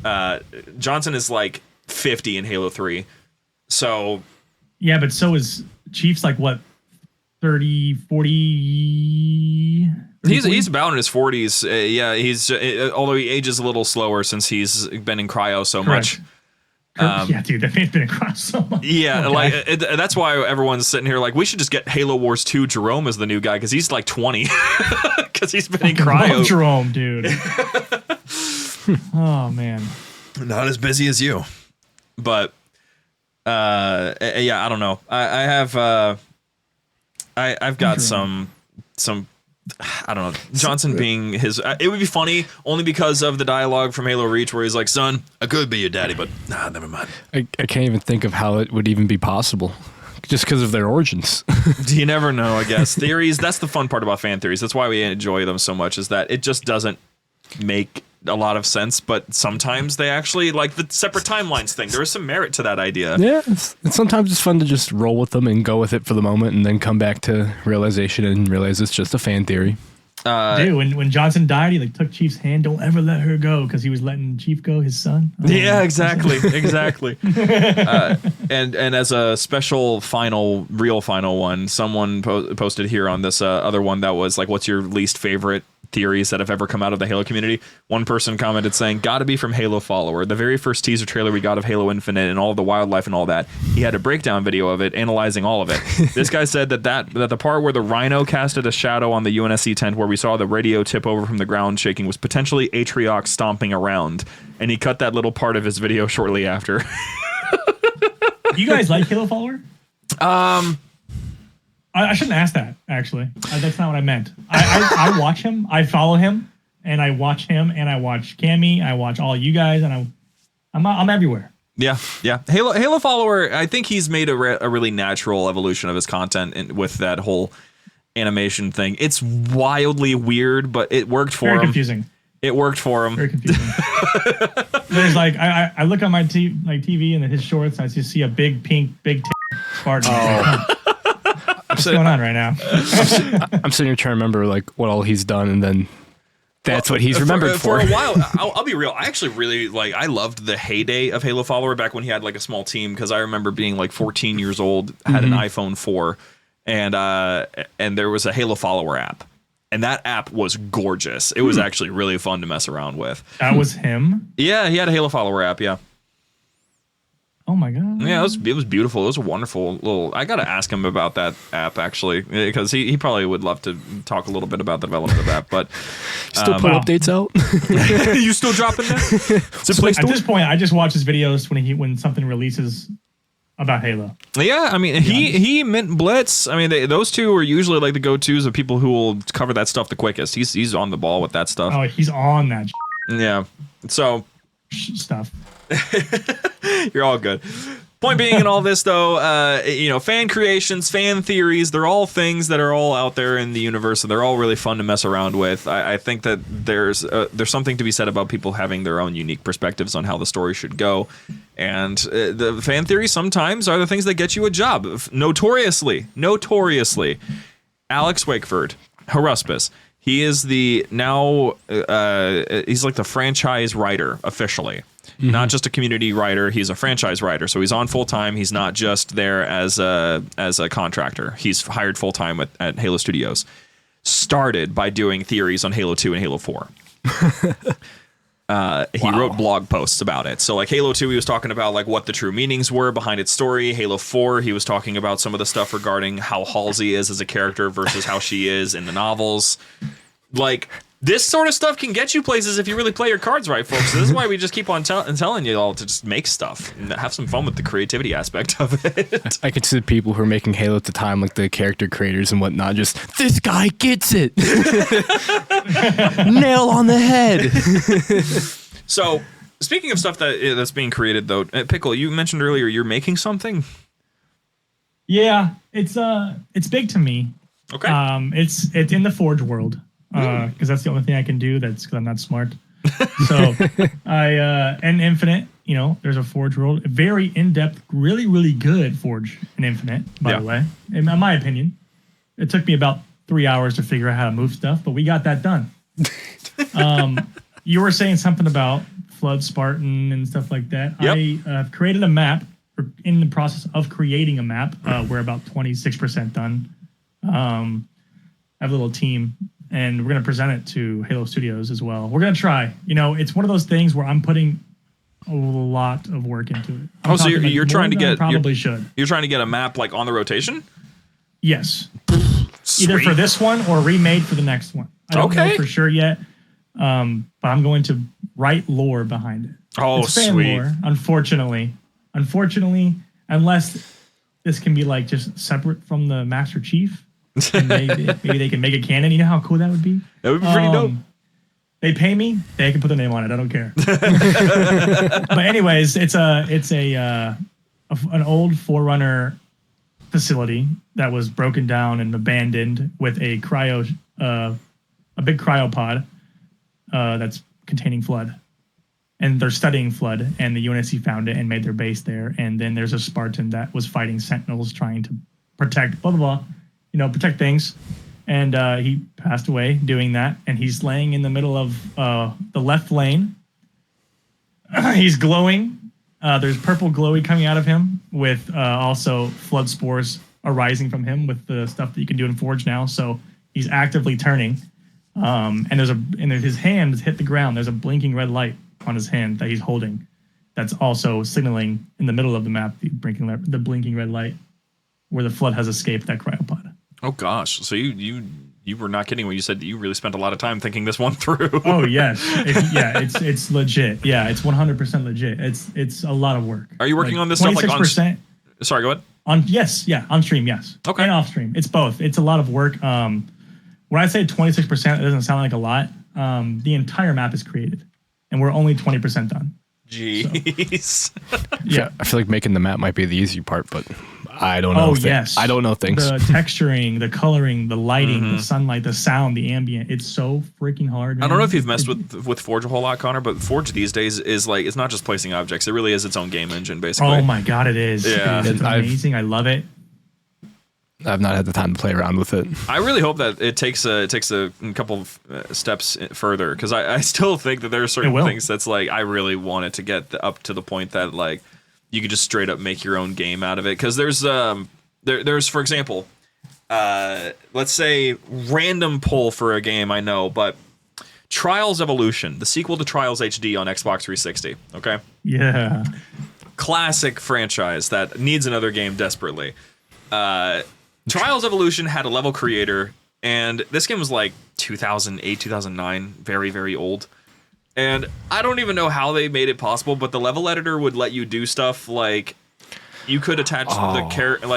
Johnson is like 50 in Halo 3. So yeah, but so is Chief's like what? 30, 40. He's about in his 40s. Yeah, he's although he ages a little slower since he's been in cryo so much. Yeah, dude, that man's been in cryo so much. Yeah, that's why everyone's sitting here like we should just get Halo Wars 2 Jerome as the new guy because he's like 20 because he's been in cryo. Love Jerome, dude. Oh man, not as busy as you, but yeah, I don't know. I have. I've got some I don't know, Johnson being his it would be funny only because of the dialogue from Halo Reach where he's like, son, I could be your daddy, but nah, never mind. I can't even think of how it would even be possible just because of their origins. You never know, I guess. Theories, that's the fun part about fan theories. That's why we enjoy them so much, is that it just doesn't make a lot of sense, but sometimes they actually, like the separate timelines thing, there is some merit to that idea. Yeah, sometimes it's fun to just roll with them and go with it for the moment and then come back to realization and realize it's just a fan theory. Dude, when Johnson died, he like took Chief's hand. Don't ever let her go because he was letting Chief go, his son. Oh, yeah, exactly. And as a special real final one, someone posted here on this other one that was like, what's your least favorite theories that have ever come out of the Halo community? One person commented saying, gotta be from Halo Follower. The very first teaser trailer we got of Halo Infinite and all the wildlife and all that, he had a breakdown video of it, analyzing all of it. This guy said that the part where the Rhino casted a shadow on the UNSC tent where we saw the radio tip over from the ground shaking was potentially Atriox stomping around, and he cut that little part of his video shortly after. You guys like Halo Follower? I shouldn't ask that, actually. That's not what I meant. I watch him, I follow him, and I watch him, and I watch Cammy, I watch all you guys, and I'm everywhere. Yeah. Halo Follower, I think he's made a really natural evolution of his content with that whole animation thing. It's wildly weird, but it worked for him. Very confusing. It worked for him. Very confusing. There's like, I look on my TV and his shorts, I just see a big pink, big Spartan. Oh. What's going on right now? I'm sitting here trying to remember like what all he's done, and then that's what he's remembered for. For a while, I'll be real. I actually really I loved the heyday of Halo Follower back when he had like a small team, because I remember being like 14 years old, had an iPhone 4, and there was a Halo Follower app, and that app was gorgeous. It was actually really fun to mess around with. That was him? Yeah, he had a Halo Follower app. Yeah. Oh my god! Yeah, it was beautiful. It was a wonderful little. I got to ask him about that app actually, because he probably would love to talk a little bit about the development of that. But still put updates out. You still dropping that? At this point, I just watch his videos when something releases about Halo. Yeah, I mean he Mint Blitz. I mean those two are usually like the go-tos of people who will cover that stuff the quickest. He's on the ball with that stuff. Oh, he's on that. Yeah. So stuff. You're all good. Point being in all this, though, fan creations, fan theories, they're all things that are all out there in the universe, and they're all really fun to mess around with. I think that there's something to be said about people having their own unique perspectives on how the story should go. And the fan theories sometimes are the things that get you a job. Notoriously, Alex Wakeford, Haruspis. He is he's like the franchise writer officially. Mm-hmm. Not just a community writer, he's a franchise writer. So he's on full time. He's not just there as a contractor. He's hired full time at Halo Studios. Started by doing theories on Halo 2 and Halo 4. He wrote blog posts about it. So like Halo 2, he was talking about like what the true meanings were behind its story. Halo 4, he was talking about some of the stuff regarding how Halsey is as a character versus how she is in the novels. Like, this sort of stuff can get you places if you really play your cards right, folks. So this is why we just keep on telling you all to just make stuff and have some fun with the creativity aspect of it. I could see the people who are making Halo at the time, like the character creators and whatnot, just, this guy gets it. Nail on the head. So, speaking of stuff that's being created, though, Pickle, you mentioned earlier you're making something? Yeah, it's big to me. Okay. It's in the Forge world. Because that's the only thing I can do. That's because I'm not smart. So and Infinite, there's a Forge world, a very in-depth, really, really good Forge and Infinite, by the way, in my opinion. It took me about 3 hours to figure out how to move stuff, but we got that done. You were saying something about Flood Spartan and stuff like that. Yep. I have created a map, or in the process of creating a map. We're about 26% done. I have a little team. And we're going to present it to Halo Studios as well. We're going to try. It's one of those things where I'm putting a lot of work into it. So you're trying to get should. You're trying to get a map like on the rotation? Yes. Sweet. Either for this one or remade for the next one. I don't know for sure yet. But I'm going to write lore behind it. Oh, it's fan sweet. Lore, unfortunately, unless this can be like just separate from the Master Chief. And maybe they can make it canon. You know how cool that would be? That would be pretty dope. They pay me, they can put their name on it. I don't care. But anyways, it's an old Forerunner facility that was broken down and abandoned with a big cryopod that's containing Flood. And they're studying Flood, and the UNSC found it and made their base there. And then there's a Spartan that was fighting Sentinels trying to protect blah blah blah. Protect things. And he passed away doing that. And he's laying in the middle of the left lane. He's glowing. There's purple glowy coming out of him with also flood spores arising from him with the stuff that you can do in Forge now. So he's actively turning. And his hand has hit the ground. There's a blinking red light on his hand that he's holding. That's also signaling in the middle of the map, the blinking red light where the Flood has escaped that cryopod. Oh gosh! So you were not kidding when you said that you really spent a lot of time thinking this one through. Oh yes, it's legit. Yeah, it's 100% legit. It's a lot of work. Are you working on this stuff like on? Sorry, go ahead. On stream, yes. Okay. And off stream, it's both. It's a lot of work. When I say 26%, it doesn't sound like a lot. The entire map is created, and we're only 20% done. Jeez. So, yeah, I feel like making the map might be the easy part, but I don't know. Yes. I don't know things. The texturing, the coloring, the lighting, the sunlight, the sound, the ambient. It's so freaking hard. Man. I don't know if you've messed with Forge a whole lot, Connor, but Forge these days is like, it's not just placing objects. It really is its own game engine, basically. Oh my God, it is. Yeah. It's amazing. I love it. I've not had the time to play around with it. I really hope that it takes a couple of steps further, because I still think that there are certain things that's like, I really want it to get up to the point that like you could just straight up make your own game out of it. Because there's for example, let's say random pull for a game I know, but Trials Evolution, the sequel to Trials HD on Xbox 360. Okay. Yeah. Classic franchise that needs another game desperately. Trials Evolution had a level creator, and this game was like 2008, 2009, very, very old. And I don't even know how they made it possible, but the level editor would let you do stuff like you could attach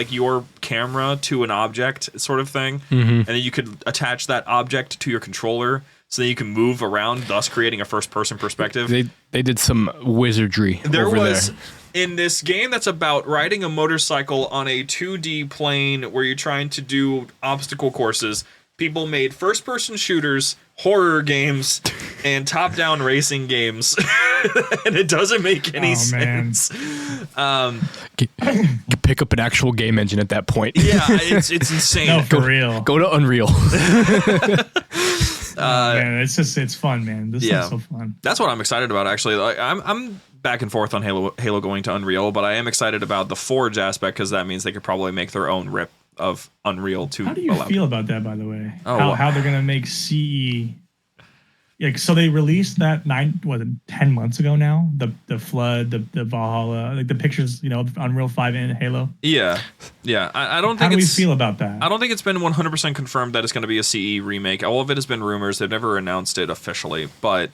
your camera to an object sort of thing, and then you could attach that object to your controller, so that you can move around, thus creating a first-person perspective. They did some wizardry. There was in this game that's about riding a motorcycle on a 2D plane where you're trying to do obstacle courses. People made first-person shooters, horror games, and top-down racing games, and it doesn't make any sense. Pick up an actual game engine at that point. Yeah, it's insane. No, for real. Go to Unreal. Man, it's fun, man. This is so fun. That's what I'm excited about, actually. Like, I'm back and forth on Halo going to Unreal, but I am excited about the Forge aspect because that means they could probably make their own rip of Unreal to How do you feel about that, by the way? Oh, how they're gonna make CE? Yeah, so they released that 10 months ago now. The Flood, the Valhalla, like the pictures, of Unreal 5 and Halo. Yeah. I don't think. How do we feel about that? I don't think it's been 100% confirmed that it's going to be a CE remake. All of it has been rumors. They've never announced it officially, but.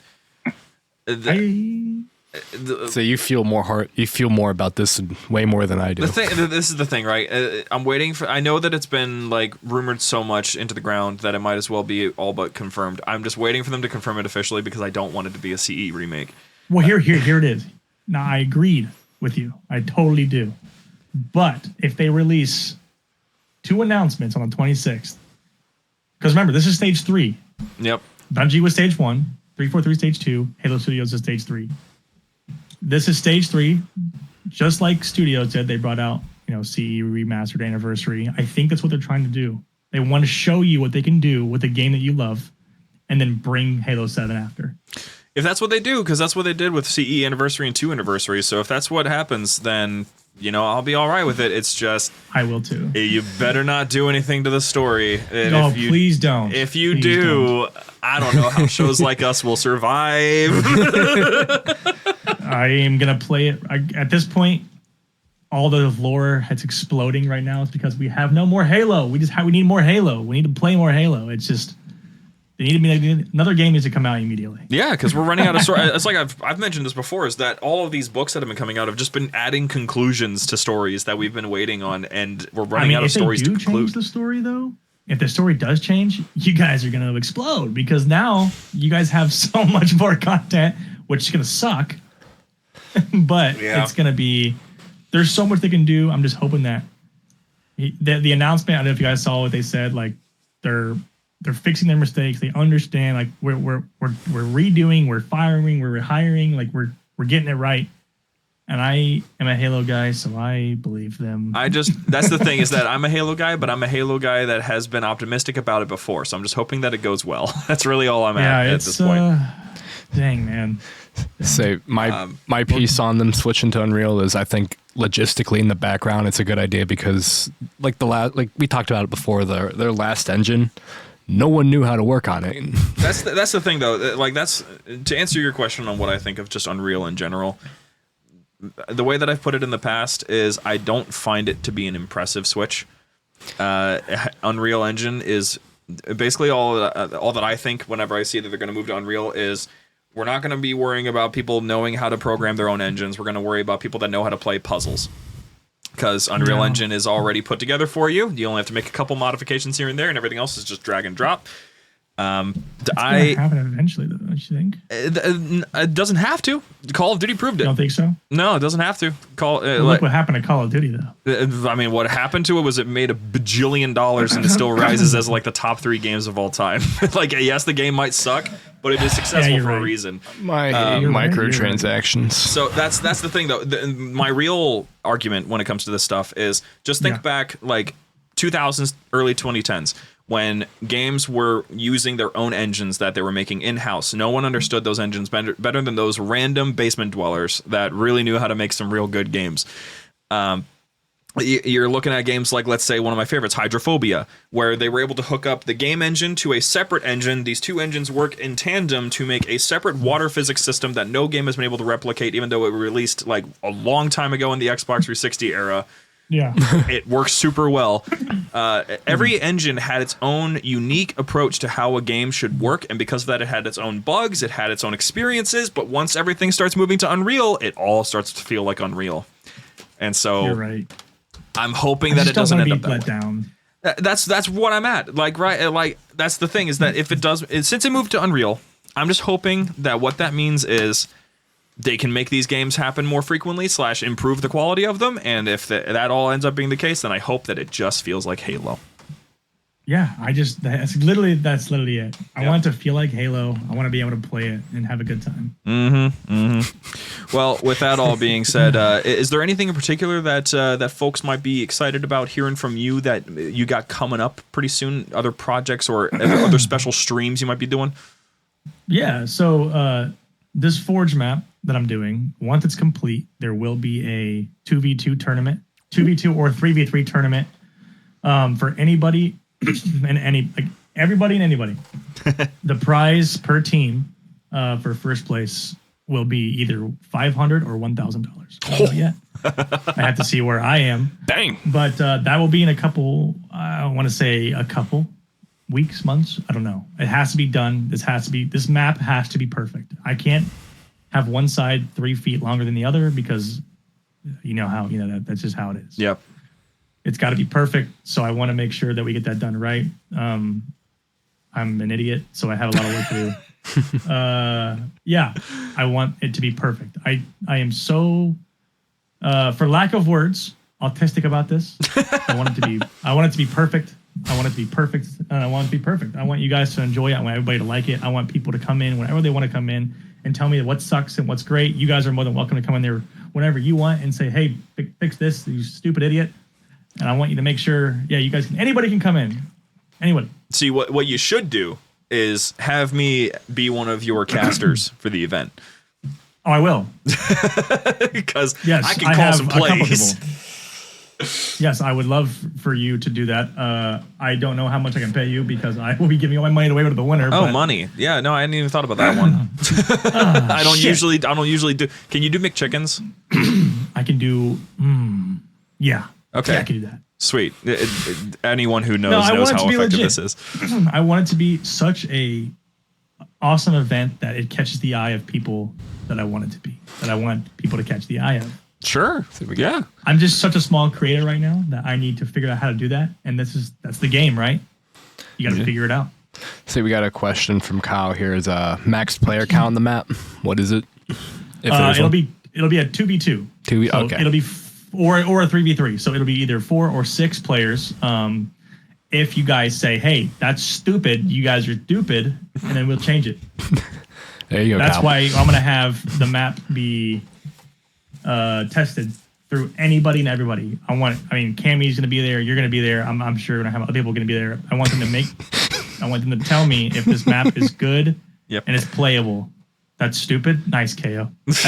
So you feel more about this way more than I do. This is the thing, right? I'm waiting for. I know that it's been like rumored so much into the ground that it might as well be all but confirmed. I'm just waiting for them to confirm it officially because I don't want it to be a CE remake. Well, here it is. Now I agreed with you. I totally do. But if they release 2 announcements on the 26th, because remember this is stage 3. Yep. Bungie was stage 1. 343 stage 2. Halo Studios is stage 3. This is stage 3, just like Studios did. They brought out, CE remastered anniversary. I think that's what they're trying to do. They want to show you what they can do with a game that you love, and then bring Halo 7 after. If that's what they do, because that's what they did with CE anniversary and 2 anniversary. So if that's what happens, then I'll be all right with it. It's just I will too. You better not do anything to the story. No, please don't. If you do, I don't know how shows like us will survive. I am gonna play it. At this point, all the lore that's exploding right now is because we have no more Halo. We need more Halo. We need to play more Halo. It's just another game needs to come out immediately. Yeah, because we're running out of story. It's like I've mentioned this before. Is that all of these books that have been coming out have just been adding conclusions to stories that we've been waiting on, and we're running out of stories to conclude. If they do change the story, though, if the story does change, you guys are gonna explode because now you guys have so much more content, which is gonna suck. But it's going to be, there's so much they can do. I'm just hoping that the announcement, I don't know if you guys saw what they said, like they're fixing their mistakes. They understand, like we're redoing, we're firing, we're rehiring, like we're getting it right. And I am a Halo guy, so I believe them. That's the thing, is that I'm a Halo guy, but I'm a Halo guy that has been optimistic about it before. So I'm just hoping that it goes well. That's really all I'm at this point. Dang, man. Say my piece on them switching to Unreal is, I think logistically in the background it's a good idea because like we talked about it before, their last engine, no one knew how to work on it. That's the thing though. Like that's to answer your question on what I think of just Unreal in general. The way that I've put it in the past is I don't find it to be an impressive switch. Unreal Engine is basically all that I think whenever I see that they're going to move to Unreal is. We're not going to be worrying about people knowing how to program their own engines. We're going to worry about people that know how to play puzzles. Because Unreal Engine is already put together for you. You only have to make a couple modifications here and there, and everything else is just drag and drop. It's going to happen eventually, though, don't you think? It doesn't have to. Call of Duty proved it. You don't think so? No, it doesn't have to. Look what happened to Call of Duty, though. I mean, what happened to it was it made $1 bajillion and it still rises as like the top 3 games of all time. Like, yes, the game might suck, but it is successful for a reason. Microtransactions. So that's the thing, though. My real argument when it comes to this stuff is just think back like 2000s, early 2010s. When games were using their own engines that they were making in-house. No one understood those engines better than those random basement dwellers that really knew how to make some real good games. You're looking at games like, let's say, one of my favorites, Hydrophobia, where they were able to hook up the game engine to a separate engine. These 2 engines work in tandem to make a separate water physics system that no game has been able to replicate, even though it was released like a long time ago in the Xbox 360 era. Yeah, it works super well. Every engine had its own unique approach to how a game should work, and because of that, it had its own bugs, it had its own experiences. But once everything starts moving to Unreal, it all starts to feel like Unreal. And so, you're right. I'm hoping that it doesn't end up that way. down. That's what I'm at. Like, right, like that's the thing is that if it does, since it moved to Unreal, I'm just hoping that what that means is they can make these games happen more frequently / improve the quality of them. And if that all ends up being the case, then I hope that it just feels like Halo. Yeah, that's literally it. I want it to feel like Halo. I want to be able to play it and have a good time. Well, with that all being said, is there anything in particular that folks might be excited about hearing from you that you got coming up pretty soon? Other projects or other special streams you might be doing? Yeah, so this Forge map that I'm doing, once it's complete, there will be a 2v2 tournament, 2v2 or 3v3 tournament for anybody and everybody and anybody. The prize per team for first place will be either $500 or $1,000. Yet. I have to see where I am. Dang. But that will be in a couple, I want to say a couple weeks, months. I don't know. It has to be done. This map has to be perfect. I can't have one side 3 feet longer than the other because that's just how it is. Yep. It's got to be perfect. So I want to make sure that we get that done right. I'm an idiot, so I have a lot of work to do. Yeah, I want it to be perfect. I am so, for lack of words, autistic about this. I want it to be perfect. I want it to be perfect, and I want it to be perfect. I want you guys to enjoy it. I want everybody to like it. I want people to come in whenever they want to come in and tell me what sucks and what's great. You guys are more than welcome to come in there whenever you want and say, hey, fix this, you stupid idiot. And I want you to make sure, you guys anybody can come in. Anybody. See, what you should do is have me be one of your casters for the event. Oh, I will. Because I can call some plays. Yes, I would love for you to do that. I don't know how much I can pay you because I will be giving all my money away to the winner. Oh, money. Yeah, no, I hadn't even thought about that one. I don't usually do. Can you do McChickens? I can do. Yeah. Okay. Yeah, I can do that. Sweet. Anyone who knows how effective this is. I want it to be such a awesome event that it catches the eye of people that I want it to be. That I want people to catch the eye of. Sure. Yeah. I'm just such a small creator right now that I need to figure out how to do that. And that's the game, right? You got to figure it out. See, we got a question from Kyle here. Is max player count on the map? What is it? It'll be a 2v2. Okay. It'll be or a 3v3. So it'll be either 4 or 6 players. If you guys say, hey, that's stupid, you guys are stupid, and then we'll change it. There you go. That's Kyle. why I'm gonna have the map be tested through anybody and everybody. Cammy's gonna be there. You're gonna be there. I'm sure gonna have other people gonna be there. I want them to tell me if this map is good and it's playable. That's stupid. Nice, KO. That's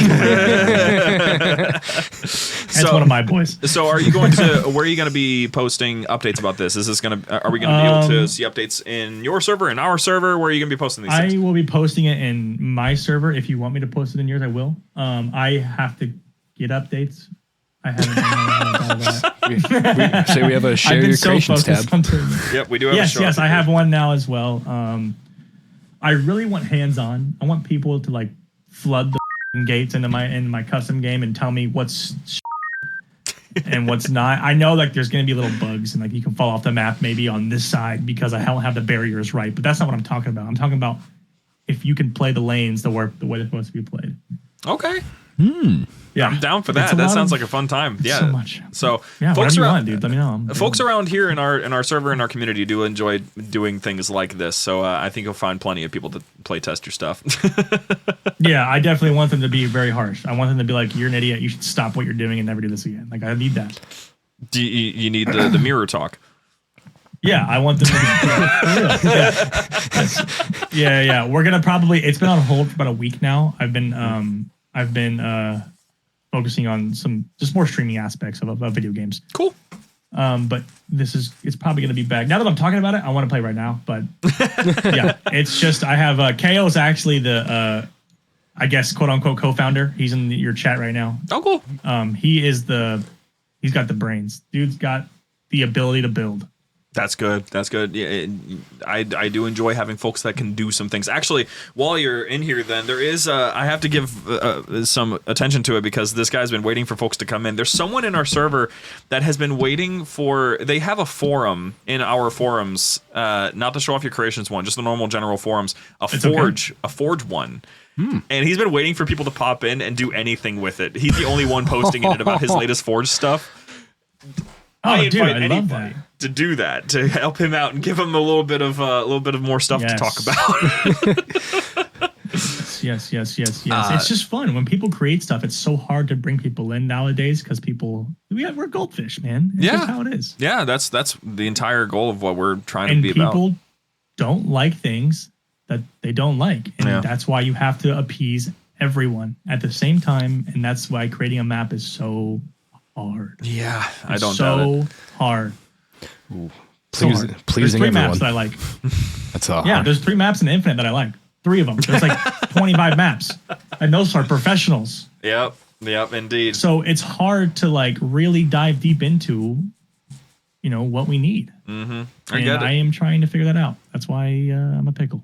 one of my boys. So are you going to, where are you going to be posting updates about this? Are we going to be able to see updates in your server, in our server? Where are you going to be posting these things? I will be posting it in my server. If you want me to post it in yours, I will. I have to get updates. I haven't done all that. We have a share your creations tab. Yep, we do have a show. Yes, I have one now as well. I really want hands-on. I want people to flood the gates into my custom game and tell me what's and what's not. I know there's going to be little bugs and you can fall off the map maybe on this side because I don't have the barriers right. But that's not what I'm talking about. I'm talking about if you can play the lanes the way they're supposed to be played. Okay. Yeah, I'm down for that. That sounds like a fun time. Yeah, so much. So folks around, dude, let me know. Folks around here in our server and our community do enjoy doing things like this. So I think you'll find plenty of people to play test your stuff. Yeah, I definitely want them to be very harsh. I want them to be like, "You're an idiot. You should stop what you're doing and never do this again." I need that. Do you need the mirror talk? Yeah, I want them to be. Yeah. We're gonna probably. It's been on hold for about a week now. I've been focusing on some just more streaming aspects of video games. Cool. But it's probably going to be back. Now that I'm talking about it, I want to play right now. But yeah, it's just I have KO is actually the I guess quote unquote co-founder. He's in your chat right now. Oh, cool. He's got the brains. Dude's got the ability to build. That's good. That's good. Yeah, I do enjoy having folks that can do some things. Actually, while you're in here, then there is I have to give some attention to it because this guy's been waiting for folks to come in. There's someone in our server that has been waiting for. They have a forum in our forums, not to show off your creations one, just the normal general forums. A forge one. And he's been waiting for people to pop in and do anything with it. He's the only one posting in it about his latest forge stuff. I invite anybody to do that, to help him out and give him a little bit of more stuff to talk about. Yes. It's just fun when people create stuff. It's so hard to bring people in nowadays because we're goldfish, man. It's just how it is. Yeah, that's the entire goal of what we're trying to be about. And people don't like things that they don't like, and that's why you have to appease everyone at the same time, and that's why creating a map is so hard. Yeah, I don't doubt it. So hard. Ooh, pleasing there's 3 everyone. Maps that I like. That's all. Yeah, there's 3 maps in Infinite that I like. 3 of them. There's like 25 maps, and those are professionals. Yep, indeed. So it's hard to like really dive deep into, what we need. Mm-hmm. I am trying to figure that out. That's why I'm a pickle.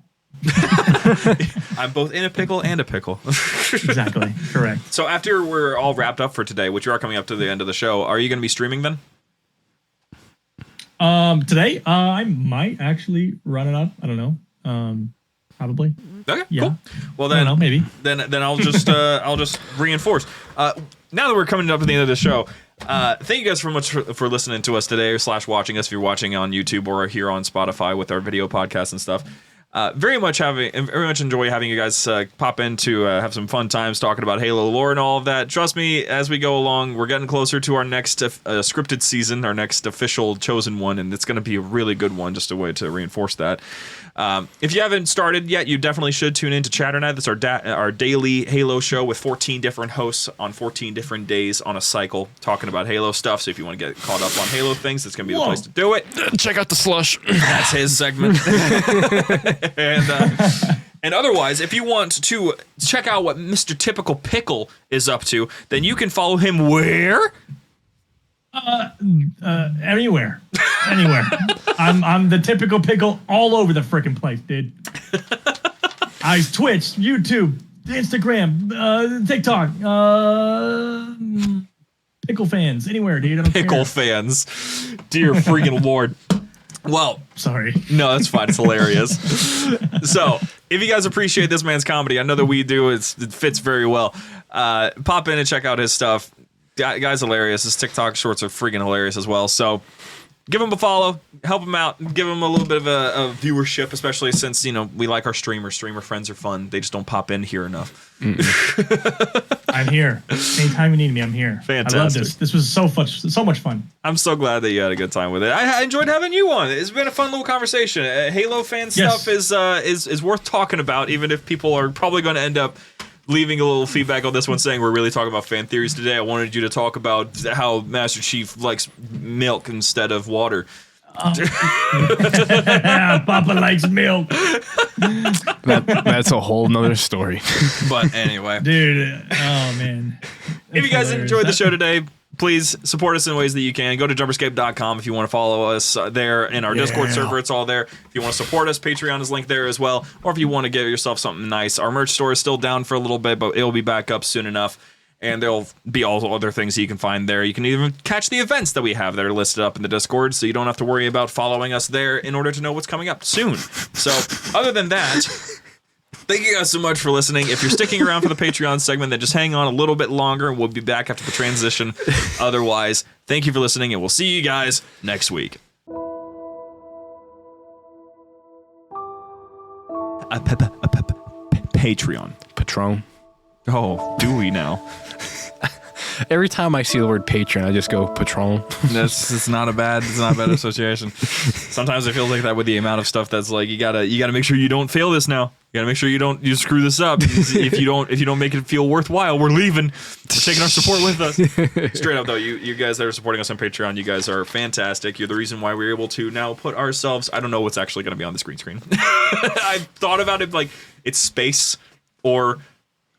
I'm both in a pickle and a pickle. Exactly. Correct. So after we're all wrapped up for today, which you are coming up to the end of the show, are you going to be streaming then? Today, I might actually run it up. I don't know. Probably. Okay. Yeah. Cool. Well then, I don't know, maybe. Then I'll just reinforce. Now that we're coming up to the end of the show, thank you guys so much for listening to us today / watching us if you're watching on YouTube or here on Spotify with our video podcasts and stuff. Very much enjoy having you guys pop in to have some fun times talking about Halo lore and all of that. Trust me, as we go along, we're getting closer to our next scripted season, our next official chosen one, and it's going to be a really good one, just a way to reinforce that. If you haven't started yet, you definitely should tune in to Chatter Night. That's our daily Halo show with 14 different hosts on 14 different days on a cycle talking about Halo stuff. So if you want to get caught up on Halo things, it's going to be the place to do it. Check out the slush. That's his segment. And otherwise, if you want to check out what Mr. Typical Pickle is up to, then you can follow him where? Anywhere. I'm the typical pickle all over the freaking place, dude. Twitch, YouTube, Instagram, TikTok, pickle fans, anywhere, dude. I don't Pickle care. fans. Dear freaking Lord. Well, sorry. No, that's fine. It's hilarious. So, if you guys appreciate this man's comedy, I know that we do. It fits very well. Pop in and check out his stuff. Guy's hilarious. His TikTok shorts are freaking hilarious as well. So, give him a follow, help him out, give him a little bit of a viewership, especially since, we like our streamers. Streamer friends are fun. They just don't pop in here enough. I'm here. Anytime you need me, I'm here. Fantastic. I love this. This was so much fun. I'm so glad that you had a good time with it. I enjoyed having you on. It's been a fun little conversation. Halo fan stuff is worth talking about, even if people are probably going to end up leaving a little feedback on this one saying we're really talking about fan theories today. I wanted you to talk about how Master Chief likes milk instead of water. Papa likes milk. That's a whole nother story. But anyway. Dude, oh man. If you guys enjoyed the show today, please support us in ways that you can. Go to JumperScape.com if you want to follow us there in our Discord server. It's all there. If you want to support us, Patreon is linked there as well. Or if you want to get yourself something nice, our merch store is still down for a little bit, but it'll be back up soon enough. And there'll be all other things that you can find there. You can even catch the events that we have that are listed up in the Discord, so you don't have to worry about following us there in order to know what's coming up soon. So, other than that, thank you guys so much for listening. If you're sticking around for the Patreon segment, then just hang on a little bit longer, and we'll be back after the transition. Otherwise, thank you for listening, and we'll see you guys next week. Patreon. Patron. Oh, do we now? Every time I see the word patron, I just go Patron. It's not a bad association. Sometimes it feels like that with the amount of stuff that's like you gotta make sure you don't fail this now. You gotta make sure you screw this up. If you don't make it feel worthwhile, we're leaving. We're taking our support with us. Straight up though, you guys that are supporting us on Patreon, you guys are fantastic. You're the reason why we're able to now put ourselves. I don't know what's actually gonna be on the screen. I've thought about it like it's space or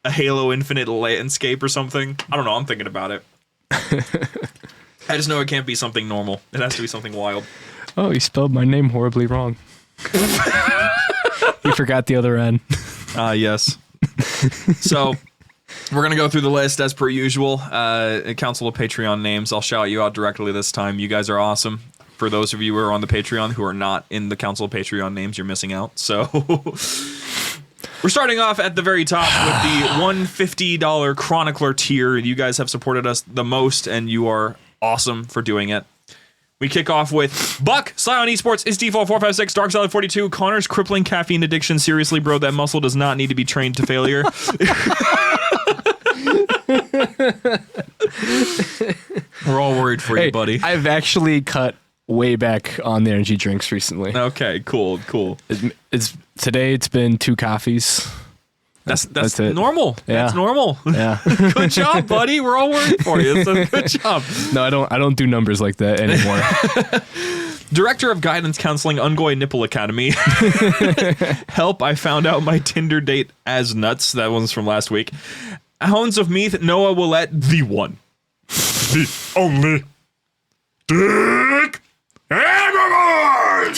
a Halo Infinite landscape or something. I don't know. I'm thinking about it. I just know it can't be something normal. It has to be something wild. Oh, you spelled my name horribly wrong. You forgot the other N. Yes. So we're going to go through the list as per usual. Council of Patreon names. I'll shout you out directly this time. You guys are awesome. For those of you who are on the Patreon who are not in the Council of Patreon names, you're missing out. So we're starting off at the very top with the $150 Chronicler tier. You guys have supported us the most, and you are awesome for doing it. We kick off with Buck, Scion Esports, Is Default 456, Dark Salad 42, Connor's crippling caffeine addiction. Seriously, bro, that muscle does not need to be trained to failure. We're all worried for you, buddy. I've actually cut way back on the energy drinks recently. Okay, cool. Today it's been 2 coffees. That's it. normal. Yeah. That's normal. Yeah. Good job, buddy. We're all worried for you. It's a good job. No, I don't do numbers like that anymore. Director of Guidance Counseling, Ungoy Nipple Academy. Help, I found out my Tinder date as nuts. That one's from last week. Hounds of Meath, Noah Willette, the one. The only. Dick.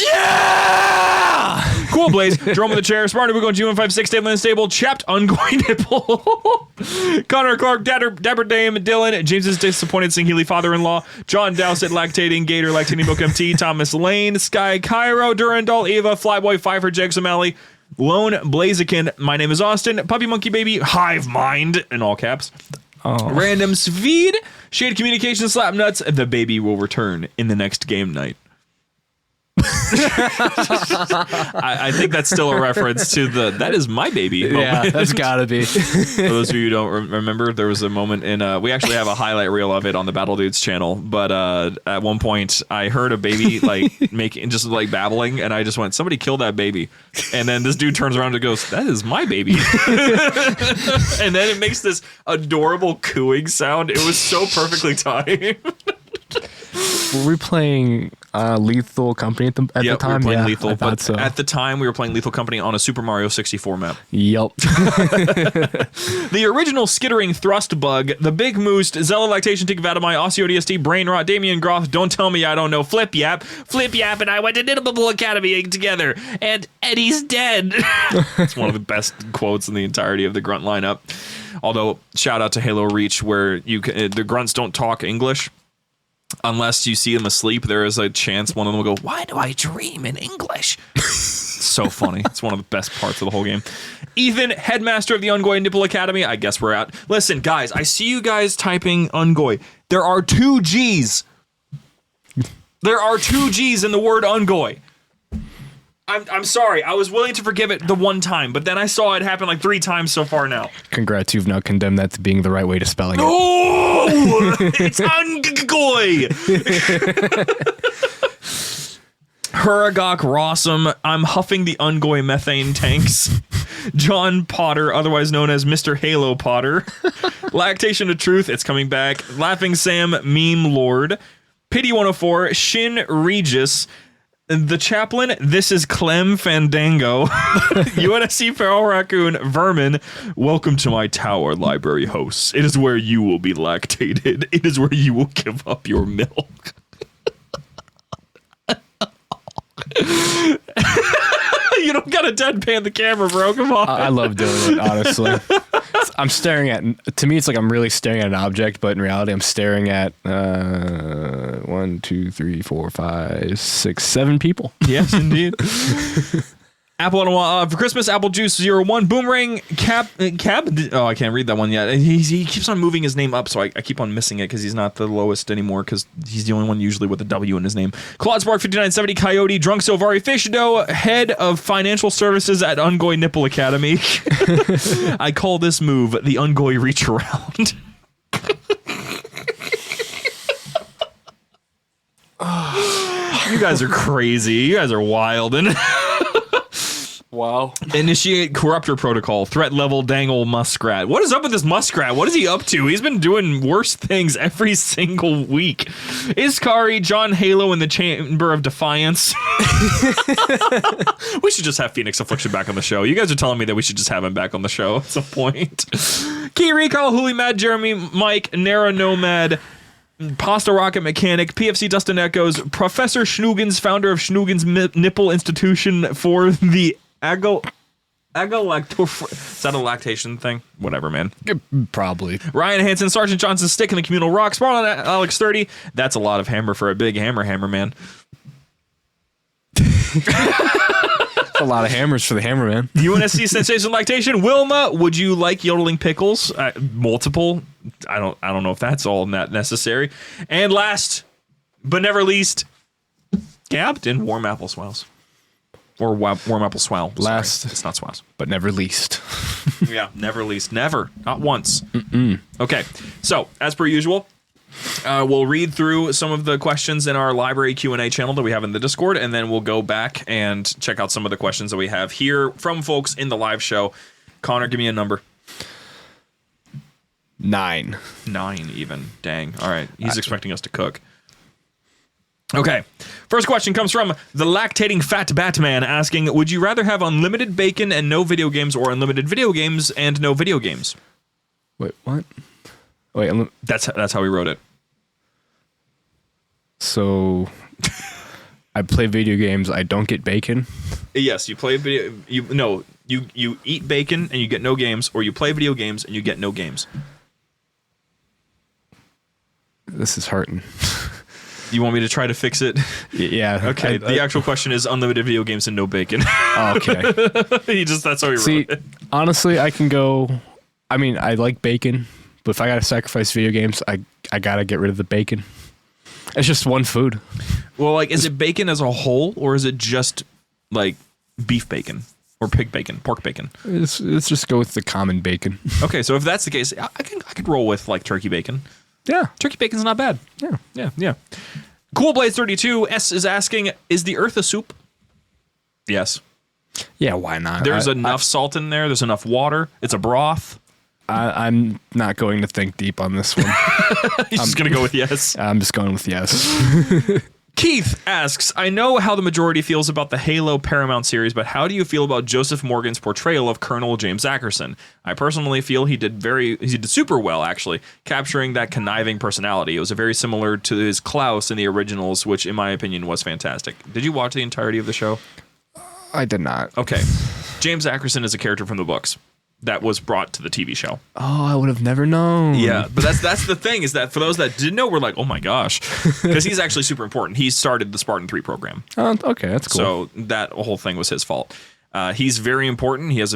Yeah! Cool Blaze, Jerome with the chair, Sparta, we're going G156, stable and stable, chapped, ungoing nipple. Connor Clark, Dapper Dame, Dylan, James's disappointed Sing Healy father-in-law, John Dowsett, lactating, Gator, lactating book MT, Thomas Lane, Sky, Cairo, Durandal, Eva, Flyboy, Pfeiffer, Jags O'Malley, Lone Blaziken, my name is Austin, Puppy Monkey Baby, Hive Mind, in all caps. Oh. Random Sveed, Shade Communication, Slap Nuts, the baby will return in the next game night. I think that's still a reference to that is my baby moment. Yeah, that's gotta be. For those of you who don't remember, there was a moment in we actually have a highlight reel of it on the Battle Dudes channel, but at one point I heard a baby like making just like babbling, and I just went, somebody kill that baby. And then this dude turns around and goes, that is my baby. And then it makes this adorable cooing sound. It was so perfectly timed. Were we playing Lethal Company at the time? We were playing Lethal, but so. At the time we were playing Lethal Company on a Super Mario 64 map. Yep. The original skittering thrust bug, the big moose, Zella Lactation, Tikvatamai, Osseo DST, Brain Rot, Damien Groth, Don't Tell Me I Don't Know, Flip Yap, and I went to Nittable Academy together, and Eddie's dead. It's one of the best quotes in the entirety of the Grunt lineup. Although, shout out to Halo Reach, where the grunts don't talk English. Unless you see them asleep, there is a chance one of them will go, why do I dream in English? So funny. It's one of the best parts of the whole game. Ethan, headmaster of the Ungoy Nipple Academy. I guess we're out. Listen, guys, I see you guys typing Ungoy. There are 2 G's. There are 2 G's in the word Ungoy. I'm sorry. I was willing to forgive it the one time, but then I saw it happen like 3 times so far now. Congrats, you've now condemned that to being the right way to spelling it. Oh! It's Ungoy! Huragok Rossum, I'm huffing the Ungoy methane tanks. John Potter, otherwise known as Mr. Halo Potter. Lactation of Truth, it's coming back. Laughing Sam, Meme Lord. Pity 104, Shin Regis. The Chaplain, this is Clem Fandango. UNSC Feral Raccoon, Vermin. Welcome to my tower, library hosts. It is where you will be lactated. It is where you will give up your milk. You don't gotta deadpan the camera, bro. Come on. I love doing it, honestly. I'm staring at, to me, it's like I'm really staring at an object, but in reality, I'm staring at 1, 2, 3, 4, 5, 6, 7 people. Yes, indeed. Apple for Christmas, Apple Juice 01, Boomerang, Cab. Oh, I can't read that one yet. He keeps on moving his name up, so I keep on missing it because he's not the lowest anymore because he's the only one usually with a W in his name. Claude Spark 5970, Coyote, Drunk Sovari, Fish Dough, head of financial services at Ungoy Nipple Academy. I call this move the Ungoy Reach Around. You guys are crazy. You guys are wild. And wow. Initiate Corruptor Protocol. Threat level Dangle Muskrat. What is up with this Muskrat? What is he up to? He's been doing worse things every single week. Iskari, John Halo in the Chamber of Defiance. We should just have Phoenix Affliction back on the show. You guys are telling me that we should just have him back on the show at some point. Key Recall, Huli Mad, Jeremy, Mike, Nara Nomad, Pasta Rocket Mechanic, PFC Dustin Echoes, Professor Schnoogens, founder of Schnoogens Nipple Institution for the is that a lactation thing? Whatever, man. Probably. Ryan Hansen, Sergeant Johnson, Stick in the Communal Rock, Sparlan Alex 30. That's a lot of hammer for a big hammer, man. A lot of hammers for the hammerman. UNSC Sensation Lactation, Wilma. Would you like yodeling pickles? Multiple. I don't know if that's all that necessary. And last but never least, Captain Warm Apple Swells. Or Warm Apple Swell. Last, sorry. It's not Swells, but never least. Yeah, never least. Never. Not once. Okay. So as per usual, we'll read through some of the questions in our library Q&A channel that we have in the Discord, and then we'll go back and check out some of the questions that we have here from folks in the live show. Connor, give me a number. 9. 9 even. Dang. All right. He's expecting us to cook. Okay. First question comes from the lactating fat Batman asking, would you rather have unlimited bacon and no video games, or unlimited video games and no video games? Wait, what? Wait, that's how he wrote it. So I play video games, I don't get bacon? Yes, you play video. You eat bacon and you get no games, or you play video games and you get no games. This is hurting. You want me to try to fix it? Yeah. Okay. The actual question is unlimited video games and no bacon. Okay. That's how he wrote it. Honestly, I can go. I mean, I like bacon, but if I gotta sacrifice video games, I gotta get rid of the bacon. It's just one food. Well, like, is it bacon as a whole, or is it just like beef bacon or pig bacon, pork bacon? Let's just go with the common bacon. Okay, so if that's the case, I could roll with like turkey bacon. Yeah, turkey bacon's not bad. Yeah. Cool Blades 32 S is asking, is the Earth a soup? Yes. Yeah, why not? There's enough salt in there. There's enough water. It's a broth. I'm not going to think deep on this one. He's just going to go with yes. I'm just going with yes. Keith asks, I know how the majority feels about the Halo Paramount series, but how do you feel about Joseph Morgan's portrayal of Colonel James Ackerson? I personally feel he did super well, actually, capturing that conniving personality. It was very similar to his Klaus in the originals, which in my opinion was fantastic. Did you watch the entirety of the show? I did not. Okay. James Ackerson is a character from the books that was brought to the TV show. Oh, I would have never known. Yeah, but that's the thing, is that for those that didn't know, we're like, oh my gosh, because he's actually super important. He started the Spartan 3 program. Oh, okay, that's cool. So that whole thing was his fault. He's very important. He is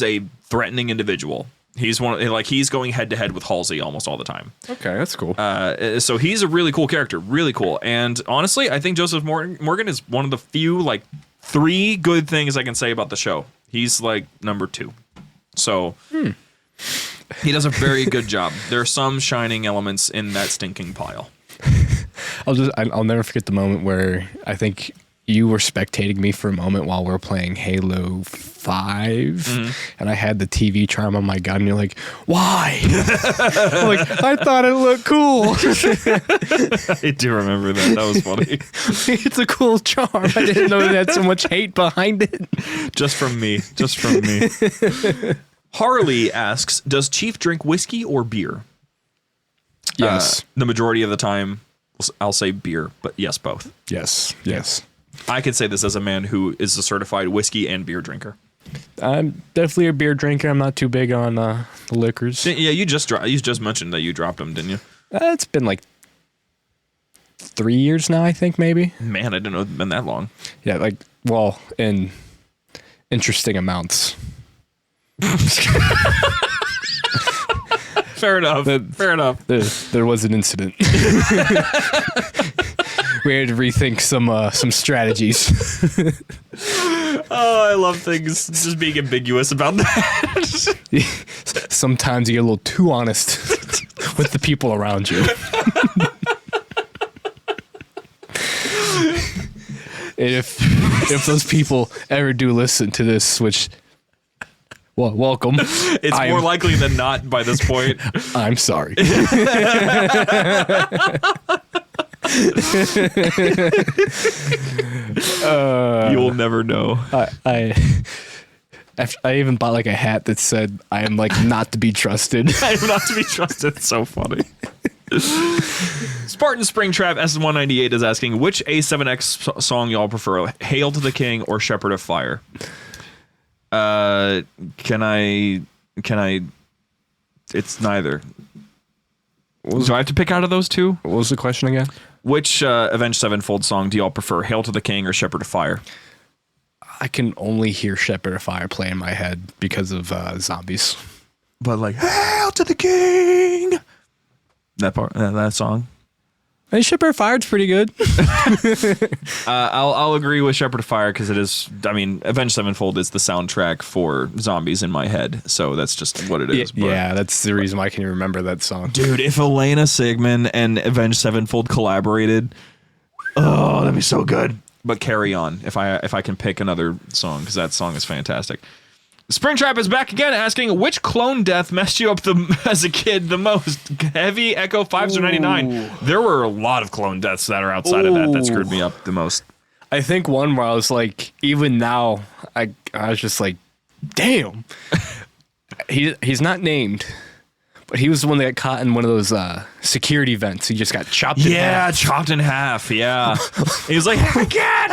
a threatening individual. He's he's going head to head with Halsey almost all the time. Okay, that's cool. So he's a really cool character, really cool. And honestly, I think Joseph Morgan is one of the few 3 good things I can say about the show. He's like number 2. So he does a very good job. There are some shining elements in that stinking pile. I'll never forget the moment where I think you were spectating me for a moment while we were playing Halo 5, and I had the TV charm on my gun, and you're like, why? I'm like, I thought it looked cool. I do remember that. That was funny. It's a cool charm. I didn't know it had so much hate behind it. Just from me. Harley asks, does Chief drink whiskey or beer? Yes. The majority of the time, I'll say beer, but yes, both. Yes. I could say this as a man who is a certified whiskey and beer drinker. I'm definitely a beer drinker. I'm not too big on the liquors. Yeah, you just mentioned that you dropped them, didn't you? It's been 3 years now, I think, maybe. Man, I didn't know it'd been that long. Yeah, in interesting amounts. Fair enough. There was an incident. We had to rethink some strategies. Oh, I love things just being ambiguous about that. Sometimes you get a little too honest with the people around you. And if those people ever do listen to this, which, well, welcome. It's more likely than not by this point. I'm sorry. You'll never know. I even bought like a hat that said, "I am like not to be trusted." I am not to be trusted. It's so funny. Spartan Springtrap S198 is asking, which A7X song y'all prefer, Hail to the King or Shepherd of Fire? Can I? It's neither. Do I have to pick out of those two? What was the question again? Which Avenged Sevenfold song do y'all prefer, Hail to the King or Shepherd of Fire? I can only hear Shepherd of Fire play in my head because of zombies. But like, Hail to the King! That part, that song. Hey, Shepherd of Fire's pretty good. I'll agree with Shepherd of Fire because it is. I mean, Avenged Sevenfold is the soundtrack for zombies in my head, so that's just what it is. But, yeah, that's the reason why I can remember that song. dude, if Elena Sigmund and Avenged Sevenfold collaborated, oh, that'd be so good. But Carry On, if I can pick another song, because that song is fantastic. Springtrap is back again, asking which clone death messed you up as a kid the most? Heavy, Echo, 5s, or 99? There were a lot of clone deaths that are outside of that screwed me up the most. I think one where I was like, even now, I was just like, damn. He's not named, but he was the one that got caught in one of those security vents. He just got chopped in half. Yeah, chopped in half, yeah. He was like, I can't!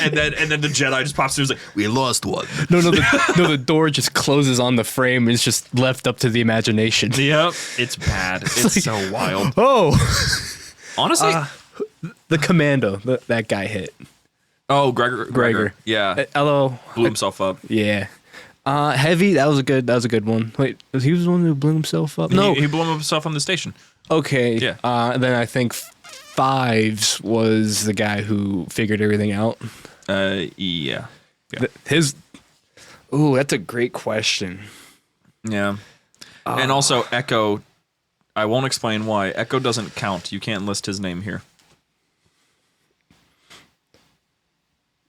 And then the Jedi just pops through and is like, we lost one. No, the door just closes on the frame. It's just left up to the imagination. Yep, it's bad. It's like, so wild. Oh. Honestly, the commando that guy hit. oh, Gregor. Yeah, Hello. blew himself up. Yeah. Heavy, that was a good one. Wait, he was the one who blew himself up? No. He blew himself on the station. Okay. Yeah. Then I think 5s was the guy who figured everything out. Yeah. Ooh, that's a great question. Yeah. And also Echo, I won't explain why. Echo doesn't count. You can't list his name here.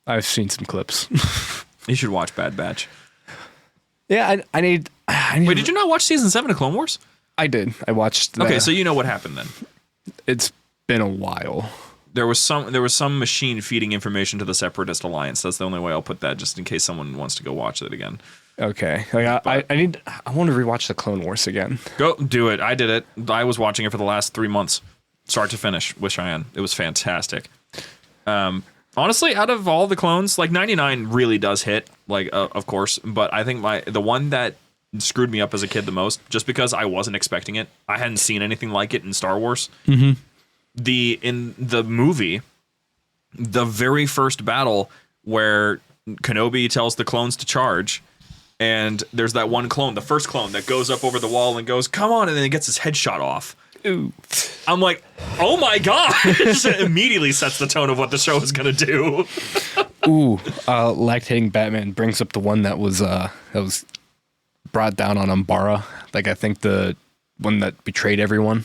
I've seen some clips. You should watch Bad Batch. Yeah, I need. Wait, did you not watch season 7 of Clone Wars? I did. I watched. Okay, so you know what happened then. It's been a while. There was some machine feeding information to the Separatist Alliance. That's the only way I'll put that, just in case someone wants to go watch it again. Okay, like I want to rewatch the Clone Wars again. Go do it. I did it. I was watching it for the last 3 months, start to finish, with Cheyenne. It was fantastic. Honestly, out of all the clones, like 99 really does hit, like of course, but I think the one that screwed me up as a kid the most, just because I wasn't expecting it. I hadn't seen anything like it in Star Wars. Mm-hmm. In the movie, the very first battle where Kenobi tells the clones to charge, and there's that one clone, the first clone, that goes up over the wall and goes, "Come on," and then he gets his head shot off. Ooh. I'm like, oh my god! It immediately sets the tone of what the show is gonna do. Ooh, lactating Batman brings up the one that was brought down on Umbara. Like, I think the one that betrayed everyone.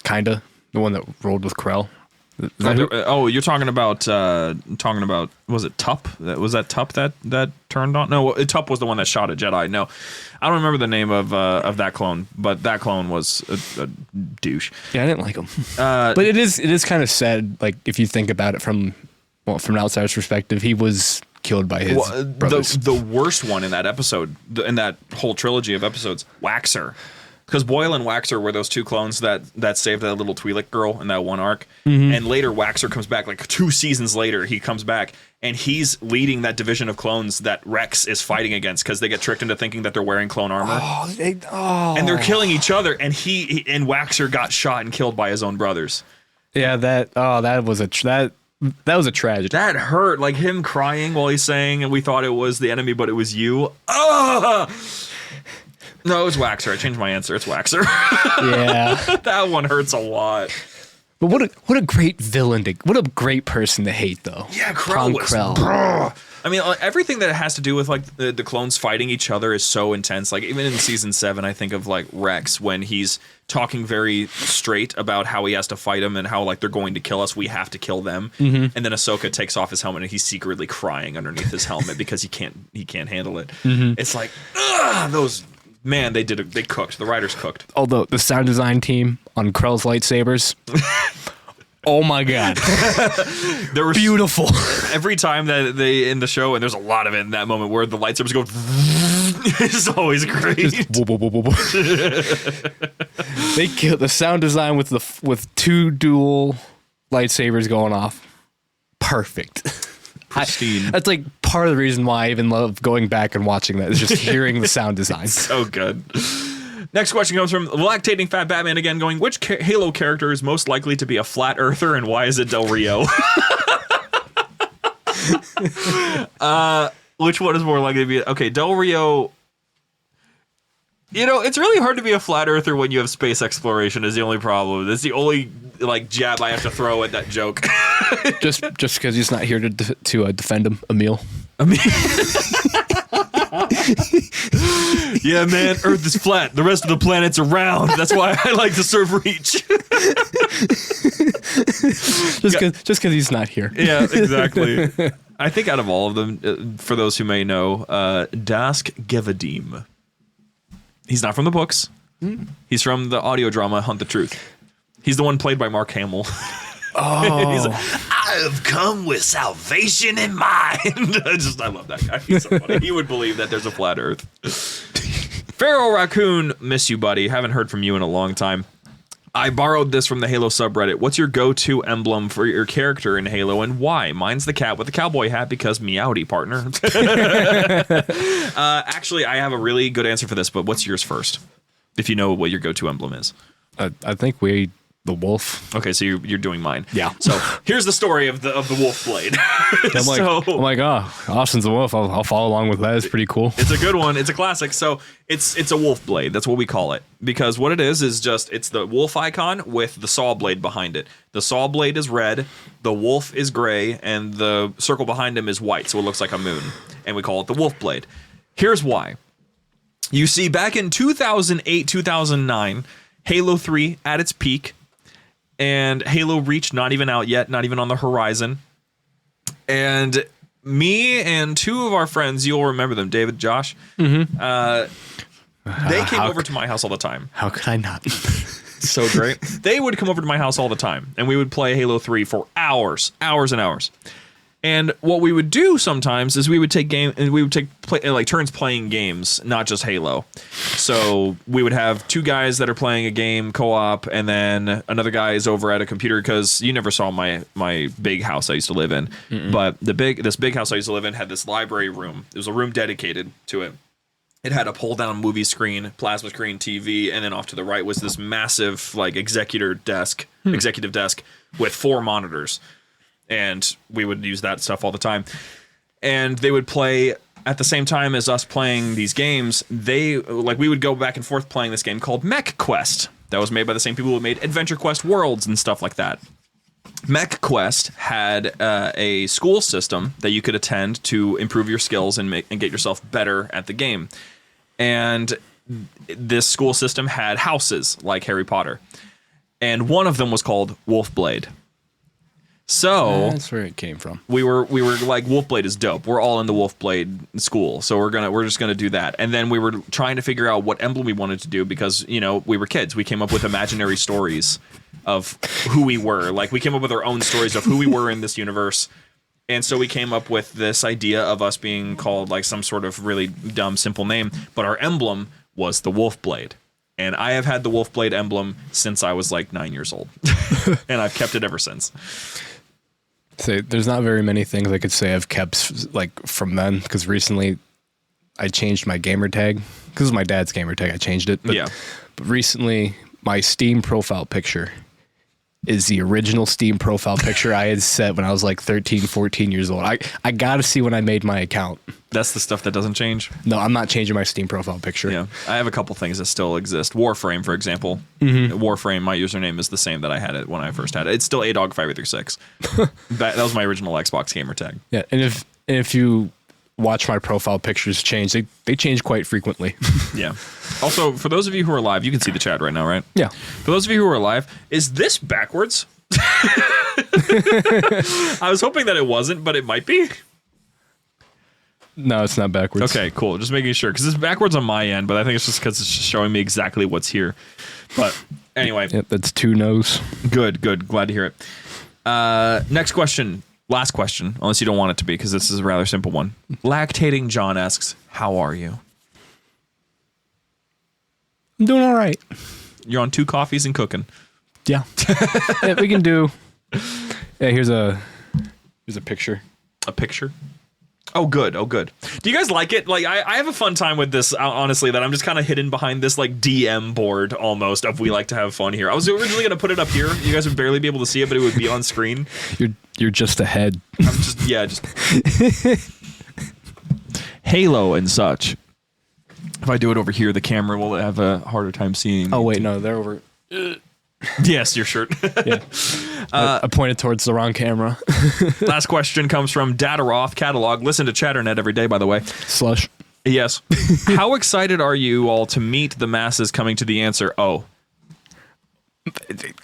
Kinda. The one that rolled with Krell. You're talking about was it Tup? Was that Tup that turned on? No, Tup was the one that shot a Jedi. No, I don't remember the name of that clone, but that clone was a douche. Yeah, I didn't like him. But it is kind of sad. Like, if you think about it from an outsider's perspective, he was killed by his brothers. The worst one in that episode, in that whole trilogy of episodes, Waxer. Because Boyle and Waxer were those two clones that saved that little Twi'lek girl in that one arc. Mm-hmm. And later, Waxer comes back, like 2 seasons later, he comes back, and he's leading that division of clones that Rex is fighting against, because they get tricked into thinking that they're wearing clone armor. And they're killing each other, and he and Waxer got shot and killed by his own brothers. Yeah, that was a tragedy. That hurt, like him crying while he's saying, we thought it was the enemy, but it was you. No, it was Waxer. I changed my answer. It's Waxer. Yeah. That one hurts a lot. But what a great villain what a great person to hate, though. Yeah, Krell. I mean, everything that has to do with like the clones fighting each other is so intense. Like, even in season 7, I think of like Rex when he's talking very straight about how he has to fight them and how like they're going to kill us. We have to kill them. Mm-hmm. And then Ahsoka takes off his helmet and he's secretly crying underneath his helmet because he can't handle it. Mm-hmm. It's like, those. Man, they cooked. The writers cooked. Although the sound design team on Krell's lightsabers, Oh my god. There were beautiful. Every time that they in the show, and there's a lot of it in that moment where the lightsabers go. It's always great. They killed the sound design with 2 dual lightsabers going off. Perfect. Pristine. That's like part of the reason why I even love going back and watching that is just hearing the sound design. So good. Next question comes from Lactating Fat Batman again, going, which Halo character is most likely to be a flat earther, and why is it Del Rio? Which one is more likely to be? Okay, Del Rio. You know, it's really hard to be a flat earther when you have space exploration. Is the only problem. That's the only like jab I have to throw at that joke. just because he's not here to defend him, Emil. Yeah, man, Earth is flat. The rest of the planets are round. That's why I like to serve Reach. just because he's not here. Yeah, exactly. I think out of all of them, for those who may know, Dask Gevadim. He's not from the books. He's from the audio drama Hunt the Truth. He's the one played by Mark Hamill. Oh. He's like, I have come with salvation in mind. I love that guy. He's so funny. He would believe that there's a flat earth. Pharaoh Raccoon, miss you, buddy. Haven't heard from you in a long time. I borrowed this from the Halo subreddit. What's your go-to emblem for your character in Halo and why? Mine's the cat with the cowboy hat because meowdy, partner. Actually, I have a really good answer for this, but what's yours first? If you know what your go-to emblem is. I think the wolf. Okay, so you're doing mine. Yeah. So here's the story of the wolf blade. I'm like, Austin's a wolf. I'll follow along with that. It's pretty cool. It's a good one. It's a classic. So it's a wolf blade. That's what we call it. Because what it is just it's the wolf icon with the saw blade behind it. The saw blade is red, the wolf is gray, and the circle behind him is white, so it looks like a moon. And we call it the wolf blade. Here's why. You see, back in 2008, 2009, Halo 3 at its peak, and Halo Reach not even out yet, not even on the horizon. And me and 2 of our friends, you'll remember them, David, Josh, they came over to my house all the time. How could I not? So great. They would come over to my house all the time, and we would play Halo 3 for hours and hours. And what we would do sometimes is we would take turns playing games, not just Halo. So we would have 2 guys that are playing a game co-op, and then another guy is over at a computer, because you never saw my big house I used to live in. Mm-mm. But this big house I used to live in had this library room. It was a room dedicated to it. It had a pull-down movie screen, plasma screen, TV, and then off to the right was this massive executive desk with 4 monitors. And we would use that stuff all the time. And they would play at the same time as us playing these games. We would go back and forth playing this game called Mech Quest. That was made by the same people who made Adventure Quest Worlds and stuff like that. Mech Quest had a school system that you could attend to improve your skills and get yourself better at the game. And this school system had houses like Harry Potter. And one of them was called Wolfblade. So that's where it came from. We were like, Wolfblade is dope. We're all in the Wolfblade school, so we're just gonna do that. And then we were trying to figure out what emblem we wanted to do, because we were kids. We came up with imaginary stories of who we were. Like, we came up with our own stories of who we were in this universe. And so we came up with this idea of us being called like some sort of really dumb, simple name, but our emblem was the Wolfblade. And I have had the Wolfblade emblem since I was like 9 years old, and I've kept it ever since. So there's not very many things I could say I've kept from then, because recently I changed my gamer tag, because it was my dad's gamer tag. I changed it. But recently my Steam profile picture is the original Steam profile picture I had set when I was like 13, 14 years old. I got to see when I made my account. That's the stuff that doesn't change? No, I'm not changing my Steam profile picture. Yeah, I have a couple things that still exist. Warframe, for example. Mm-hmm. Warframe, my username is the same that I had it when I first had it. It's still ADOG536. That was my original Xbox gamer tag. Yeah, and if you watch my profile pictures change, they change quite frequently. Yeah. Also, for those of you who are live, you can see the chat right now, right? Yeah. For those of you who are live, is this backwards? I was hoping that it wasn't, but it might be. No, it's not backwards. Okay, cool. Just making sure, because it's backwards on my end, but I think it's just because it's just showing me exactly what's here. But anyway. Yep, that's 2 no's. Good. Glad to hear it. Next question. Last question, unless you don't want it to be, because this is a rather simple one. Lactating John asks, how are you? I'm doing all right. You're on 2 coffees and cooking. Yeah. Yeah, we can do. Yeah, here's a picture. A picture? Oh, good. Oh, good. Do you guys like it? Like, I have a fun time with this, honestly, that I'm just kind of hidden behind this, like, DM board, almost, of we like to have fun here. I was originally going to put it up here. You guys would barely be able to see it, but it would be on screen. You're just ahead. I'm just, yeah, just... Halo and such. If I do it over here, the camera will have a harder time seeing. Oh, wait, no, they're over... Yes, your shirt. Yeah. I pointed towards the wrong camera. Last question comes from Dataroth Catalog. Listen to Chatternet every day, by the way. Slush. Yes. How excited are you all to meet the masses coming to the answer? Oh.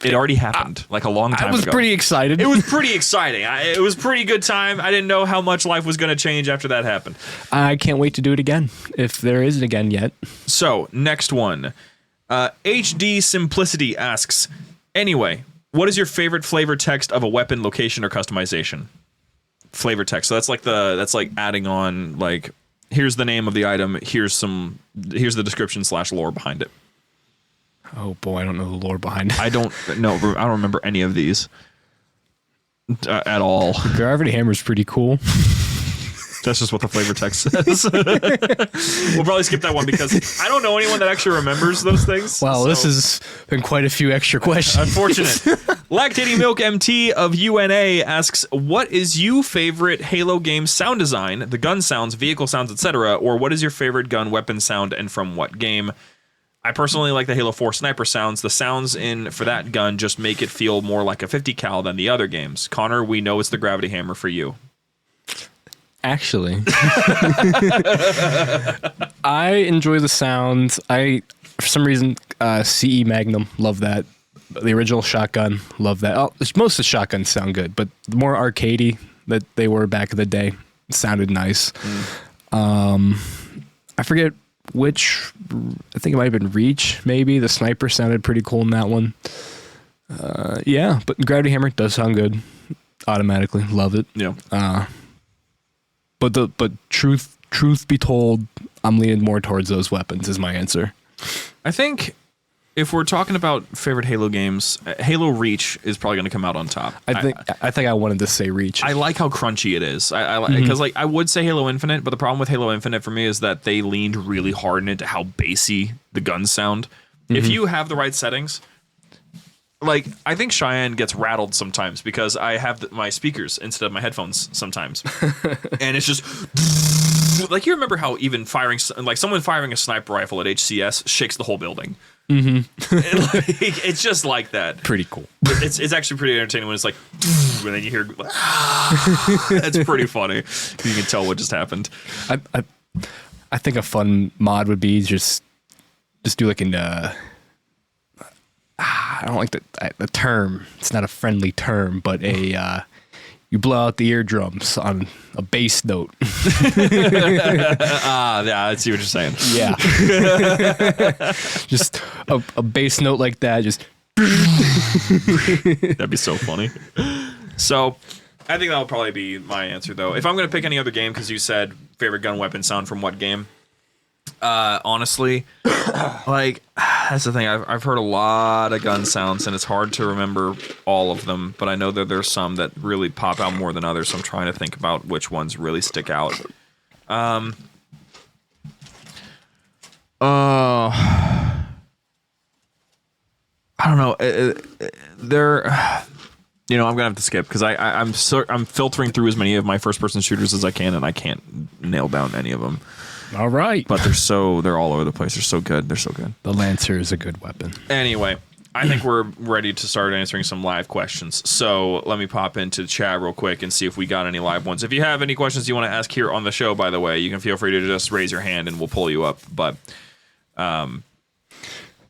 It already happened, like a long time ago. I was pretty excited. It was pretty exciting. It was a pretty good time. I didn't know how much life was going to change after that happened. I can't wait to do it again, if there isn't again yet. So, next one. HD Simplicity asks, anyway, what is your favorite flavor text of a weapon, location, or customization? Flavor text. So that's like adding on, like, here's the name of the item, here's the description / lore behind it. Oh boy, I don't know the lore behind it. I don't remember any of these at all. The gravity hammer's pretty cool. That's just what the flavor text says. We'll probably skip that one because I don't know anyone that actually remembers those things. Wow, this has been quite a few extra questions. Unfortunate. Lactating Milk MT of UNA asks, what is your favorite Halo game sound design, the gun sounds, vehicle sounds, etc., or what is your favorite gun weapon sound and from what game? I personally like the Halo 4 sniper sounds. The sounds for that gun just make it feel more like a 50 cal than the other games. Connor, we know it's the gravity hammer for you. Actually, I enjoy the sounds. For some reason, CE Magnum, love that. The original shotgun, love that. Oh, most of the shotguns sound good, but the more arcadey that they were back in the day sounded nice. I forget which. I think it might have been Reach. Maybe the sniper sounded pretty cool in that one. Yeah, but gravity hammer does sound good. Automatically, love it. Yeah. But truth be told, I'm leaning more towards those weapons is my answer. I think if we're talking about favorite Halo games, Halo Reach is probably going to come out on top. I think I wanted to say Reach. I like how crunchy it is. Because like I would say Halo Infinite, but the problem with Halo Infinite for me is that they leaned really hard into how bassy the guns sound. If you have the right settings, like, I think Cheyenne gets rattled sometimes because I have my speakers instead of my headphones sometimes. And it's just... Like, you remember how even someone firing a sniper rifle at HCS shakes the whole building. It's just like that. Pretty cool. It's actually pretty entertaining when it's like... And then you hear... It's pretty funny. You can tell what just happened. I think a fun mod would be just do like an... I don't like the term. It's not a friendly term, but you blow out the eardrums on a bass note. Yeah, I see what you're saying. Yeah. Just a bass note like that. Just. That'd be so funny. So, I think that'll probably be my answer, though. If I'm going to pick any other game, because you said favorite gun weapon sound from what game? Honestly, like, that's the thing. I've heard a lot of gun sounds, and it's hard to remember all of them, but I know that there's some that really pop out more than others, so I'm trying to think about which ones really stick out. I don't know. I'm gonna have to skip because I'm filtering through as many of my first-person shooters as I can, and I can't nail down any of them. All right. But they're all over the place. They're so good. They're so good. The Lancer is a good weapon. Anyway, I think we're ready to start answering some live questions. So let me pop into the chat real quick and see if we got any live ones. If you have any questions you want to ask here on the show, by the way, you can feel free to just raise your hand and we'll pull you up. But I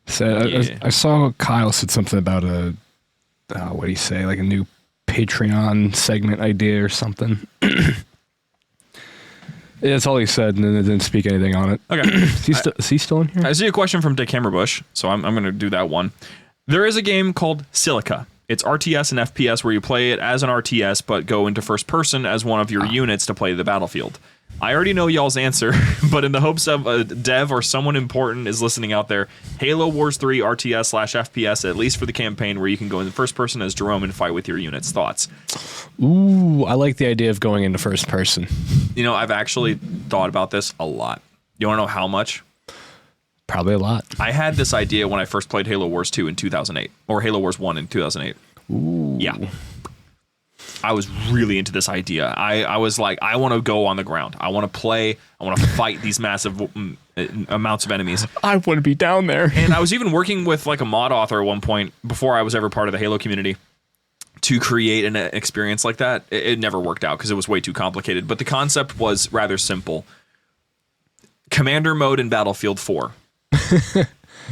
saw Kyle said something about what do you say, like a new Patreon segment idea or something. That's all he said, and then it didn't speak anything on it. Okay. Is he still in here? I see a question from Dick Hammerbush, so I'm going to do that one. There is a game called Silica. It's RTS and FPS where you play it as an RTS, but go into first person as one of your units to play the battlefield. I already know y'all's answer, but in the hopes of a dev or someone important is listening out there, Halo Wars 3 RTS/FPS, at least for the campaign, where you can go in first person as Jerome and fight with your units. Thoughts? Ooh, I like the idea of going into first person. You know, I've actually thought about this a lot. You want to know how much? Probably a lot. I had this idea when I first played Halo Wars 2 in 2008, or Halo Wars 1 in 2008. Ooh. Yeah. I was really into this idea. I was like, I want to go on the ground. I want to play. I want to fight these massive amounts of enemies. I want to be down there. And I was even working with like a mod author at one point before I was ever part of the Halo community to create an experience like that. It never worked out because it was way too complicated. But the concept was rather simple. Commander mode in Battlefield 4.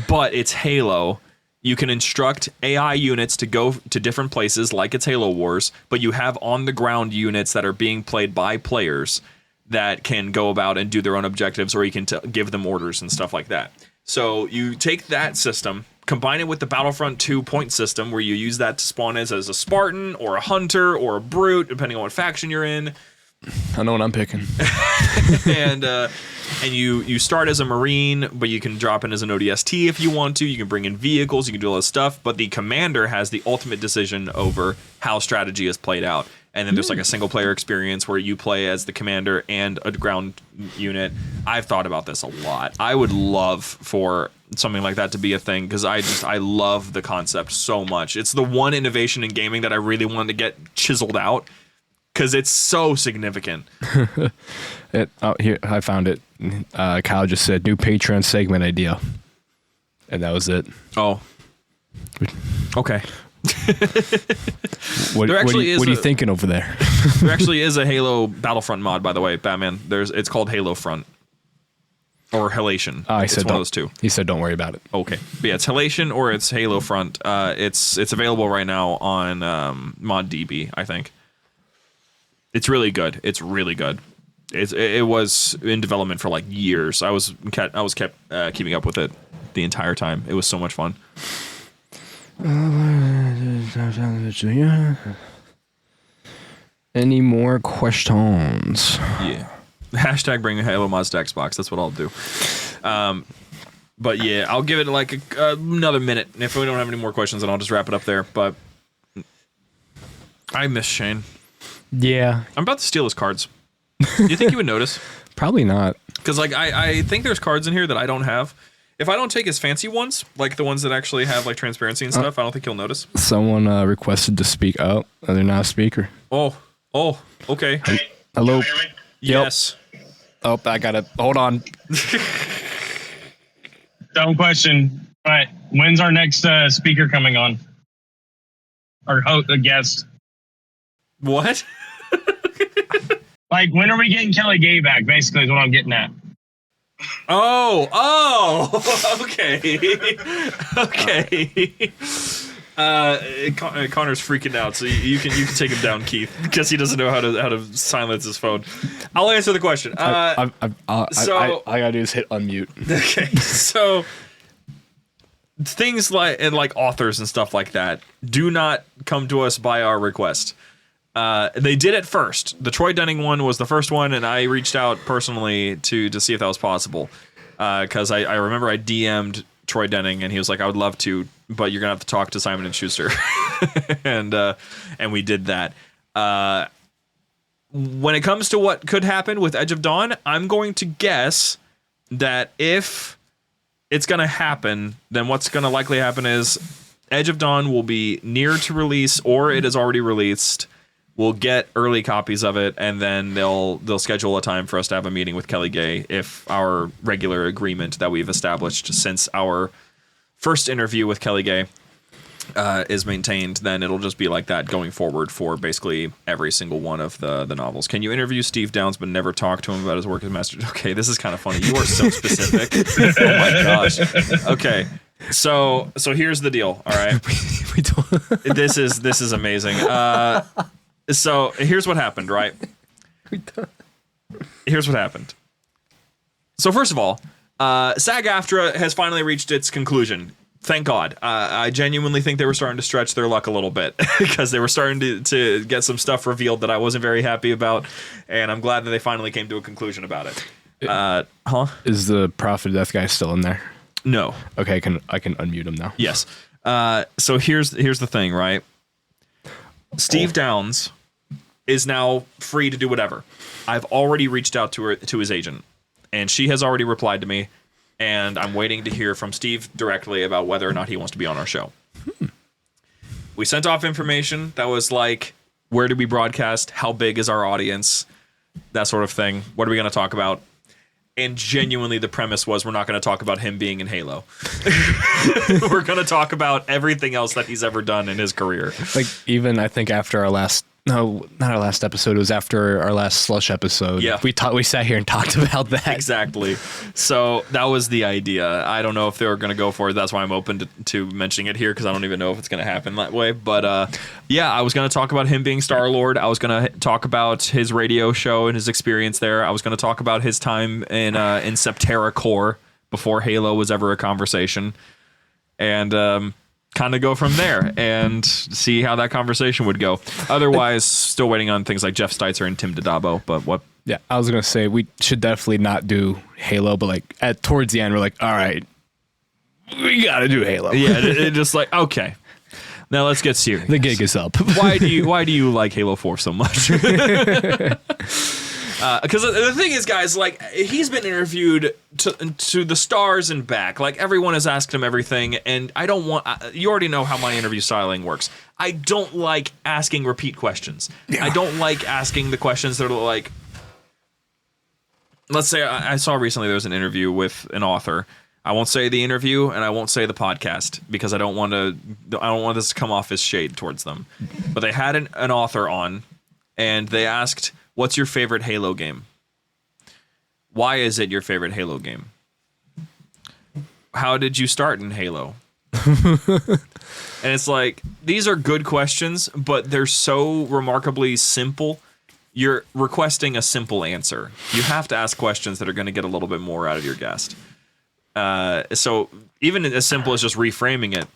But it's Halo. You can instruct AI units to go to different places like it's Halo Wars, but you have on-the-ground units that are being played by players that can go about and do their own objectives, or you can give them orders and stuff like that. So you take that system, combine it with the Battlefront 2 point system, where you use that to spawn as a Spartan or a Hunter or a Brute, depending on what faction you're in. I know what I'm picking. And you start as a Marine, but you can drop in as an ODST if you want to. You can bring in vehicles, you can do all this stuff, but the commander has the ultimate decision over how strategy is played out. And then there's like a single player experience where you play as the commander and a ground unit. I've thought about this a lot. I would love for something like that to be a thing, because I love the concept so much. It's the one innovation in gaming that I really wanted to get chiseled out, because it's so significant. Here, I found it. Kyle just said new Patreon segment idea, and that was it. Oh, okay. What are you thinking over there? There actually is a Halo Battlefront mod, by the way, Batman. It's called Halo Front or Halation. It's one of those two. He said, "Don't worry about it." Okay, but yeah, it's Halation or it's Halo Front. It's available right now on ModDB, I think. It's really good. It's really good. It was in development for like years. I was kept keeping up with it the entire time. It was so much fun. Any more questions? Yeah. Hashtag bring Halo mods to Xbox. That's what I'll do. But yeah, I'll give it like another minute. And if we don't have any more questions, then I'll just wrap it up there. But I miss Shane. Yeah. I'm about to steal his cards. Do you think he would notice? Probably not. Because like I think there's cards in here that I don't have. If I don't take his fancy ones, like the ones that actually have like transparency and stuff, I don't think he'll notice. Someone requested to speak out. They're not a speaker. Oh, okay. Hey, Hello. can you hear me? Yes. Oh, I got it. Hold on. Dumb question. But when's our next speaker coming on? Or a guest? What? Like, when are we getting Kelly Gay back, basically, is what I'm getting at. Oh, okay. Okay. Connor's freaking out, so you can take him down, Keith, because he doesn't know how to silence his phone. I'll answer the question. I gotta do is hit unmute. Okay, so things like authors and stuff like that do not come to us by our request. They did it first. The Troy Denning one was the first one, and I reached out personally to see if that was possible. Because I remember I DM'd Troy Denning, and he was like, "I would love to, but you're gonna have to talk to Simon & Schuster," and we did that. When it comes to what could happen with Edge of Dawn, I'm going to guess that if it's gonna happen, then what's gonna likely happen is Edge of Dawn will be near to release, or it is already released. We'll get early copies of it, and then they'll schedule a time for us to have a meeting with Kelly Gay. If our regular agreement that we've established since our first interview with Kelly Gay is maintained, then it'll just be like that going forward for basically every single one of the novels. Can you interview Steve Downs but never talk to him about his work as master? Okay, this is kind of funny. You are so specific. Oh my gosh. Okay. So here's the deal. All right. We don't. This is amazing. So here's what happened, right? Here's what happened. So first of all, SAG-AFTRA has finally reached its conclusion thank God. I genuinely think they were starting to stretch their luck a little bit because they were starting to get some stuff revealed that I wasn't very happy about, and I'm glad that they finally came to a conclusion about it. Is the Prophet of Death guy still in there? No. Okay, I can unmute him now. Yes. So here's the thing, right? Steve Downs is now free to do whatever. I've already reached out to his agent, and she has already replied to me, and I'm waiting to hear from Steve directly about whether or not he wants to be on our show. We sent off information that was like, where do we broadcast? How big is our audience? That sort of thing. What are we going to talk about? And genuinely, the premise was we're not going to talk about him being in Halo. We're going to talk about everything else that he's ever done in his career. Like, even I think after our last, no, not our last episode, it was after our last Slush episode. Yeah. We sat here and talked about that. Exactly. So that was the idea. I don't know if they were going to go for it. That's why I'm open to mentioning it here, because I don't even know if it's going to happen that way. But yeah, I was going to talk about him being Star-Lord. I was going to talk about his radio show and his experience there. I was going to talk about his time in Septerra Corps before Halo was ever a conversation. And kind of go from there and see how that conversation would go. Otherwise, still waiting on things like Jeff Steitzer and Tim Dadabo. But what? Yeah, I was gonna say we should definitely not do Halo, but like towards the end, we're like, all right, we gotta do Halo. Yeah, it just like, okay, now let's get serious. The gig is up. Why do you like Halo 4 so much? Because the thing is, guys, like, he's been interviewed to the stars and back. Like, everyone has asked him everything, and I don't want... you already know how my interview styling works. I don't like asking repeat questions. Yeah. I don't like asking the questions that are like... Let's say I saw recently there was an interview with an author. I won't say the interview, and I won't say the podcast, because I don't want this to come off as shade towards them. But they had an author on, and they asked... What's your favorite Halo game? Why is it your favorite Halo game? How did you start in Halo? And it's like, these are good questions, but they're so remarkably simple. You're requesting a simple answer. You have to ask questions that are going to get a little bit more out of your guest. So even as simple as just reframing it,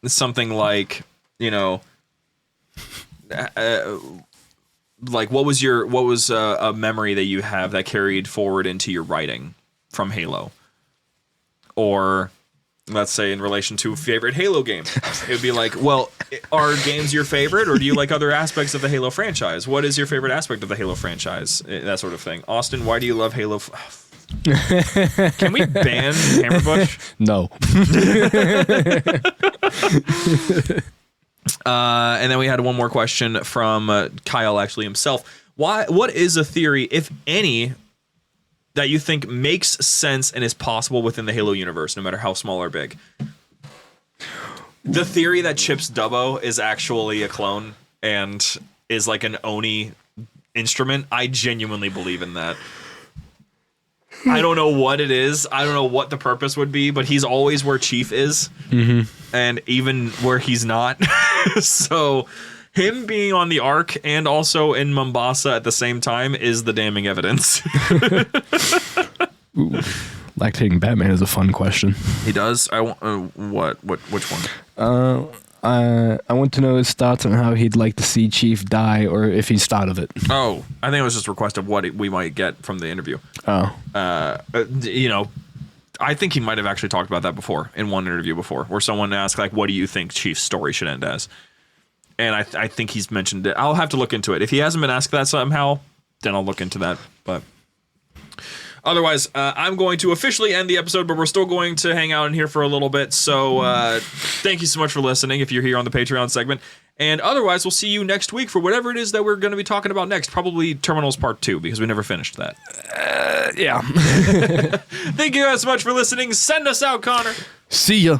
something like, like what was a memory that you have that carried forward into your writing from Halo? Or let's say in relation to favorite Halo game, it would be like, well, are games your favorite, or do you like other aspects of the Halo franchise? What is your favorite aspect of the Halo franchise? That sort of thing. Austin, why do you love Halo? Can we ban Hammerbush? No. And then we had one more question from Kyle, actually himself. What is a theory, if any, that you think makes sense and is possible within the Halo universe, no matter how small or big? The theory that Chip's Dubbo is actually a clone and is like an Oni instrument, I genuinely believe in that. I don't know what it is. I don't know what the purpose would be, but he's always where Chief is, and even where he's not. So him being on the Ark and also in Mombasa at the same time is the damning evidence. Ooh, lactating Batman is a fun question. He does. I want which one? I want to know his thoughts on how he'd like to see Chief die, or if he's thought of it. Oh, I think it was just a request of what we might get from the interview. Oh. I think he might have actually talked about that before in one interview before, where someone asked, like, what do you think Chief's story should end as? And I think he's mentioned it. I'll have to look into it. If he hasn't been asked that somehow, then I'll look into that. But otherwise, I'm going to officially end the episode, but we're still going to hang out in here for a little bit. So thank you so much for listening if you're here on the Patreon segment. And otherwise, we'll see you next week for whatever it is that we're going to be talking about next. Probably Terminals Part 2, because we never finished that. Yeah. Thank you guys so much for listening. Send us out, Connor. See ya.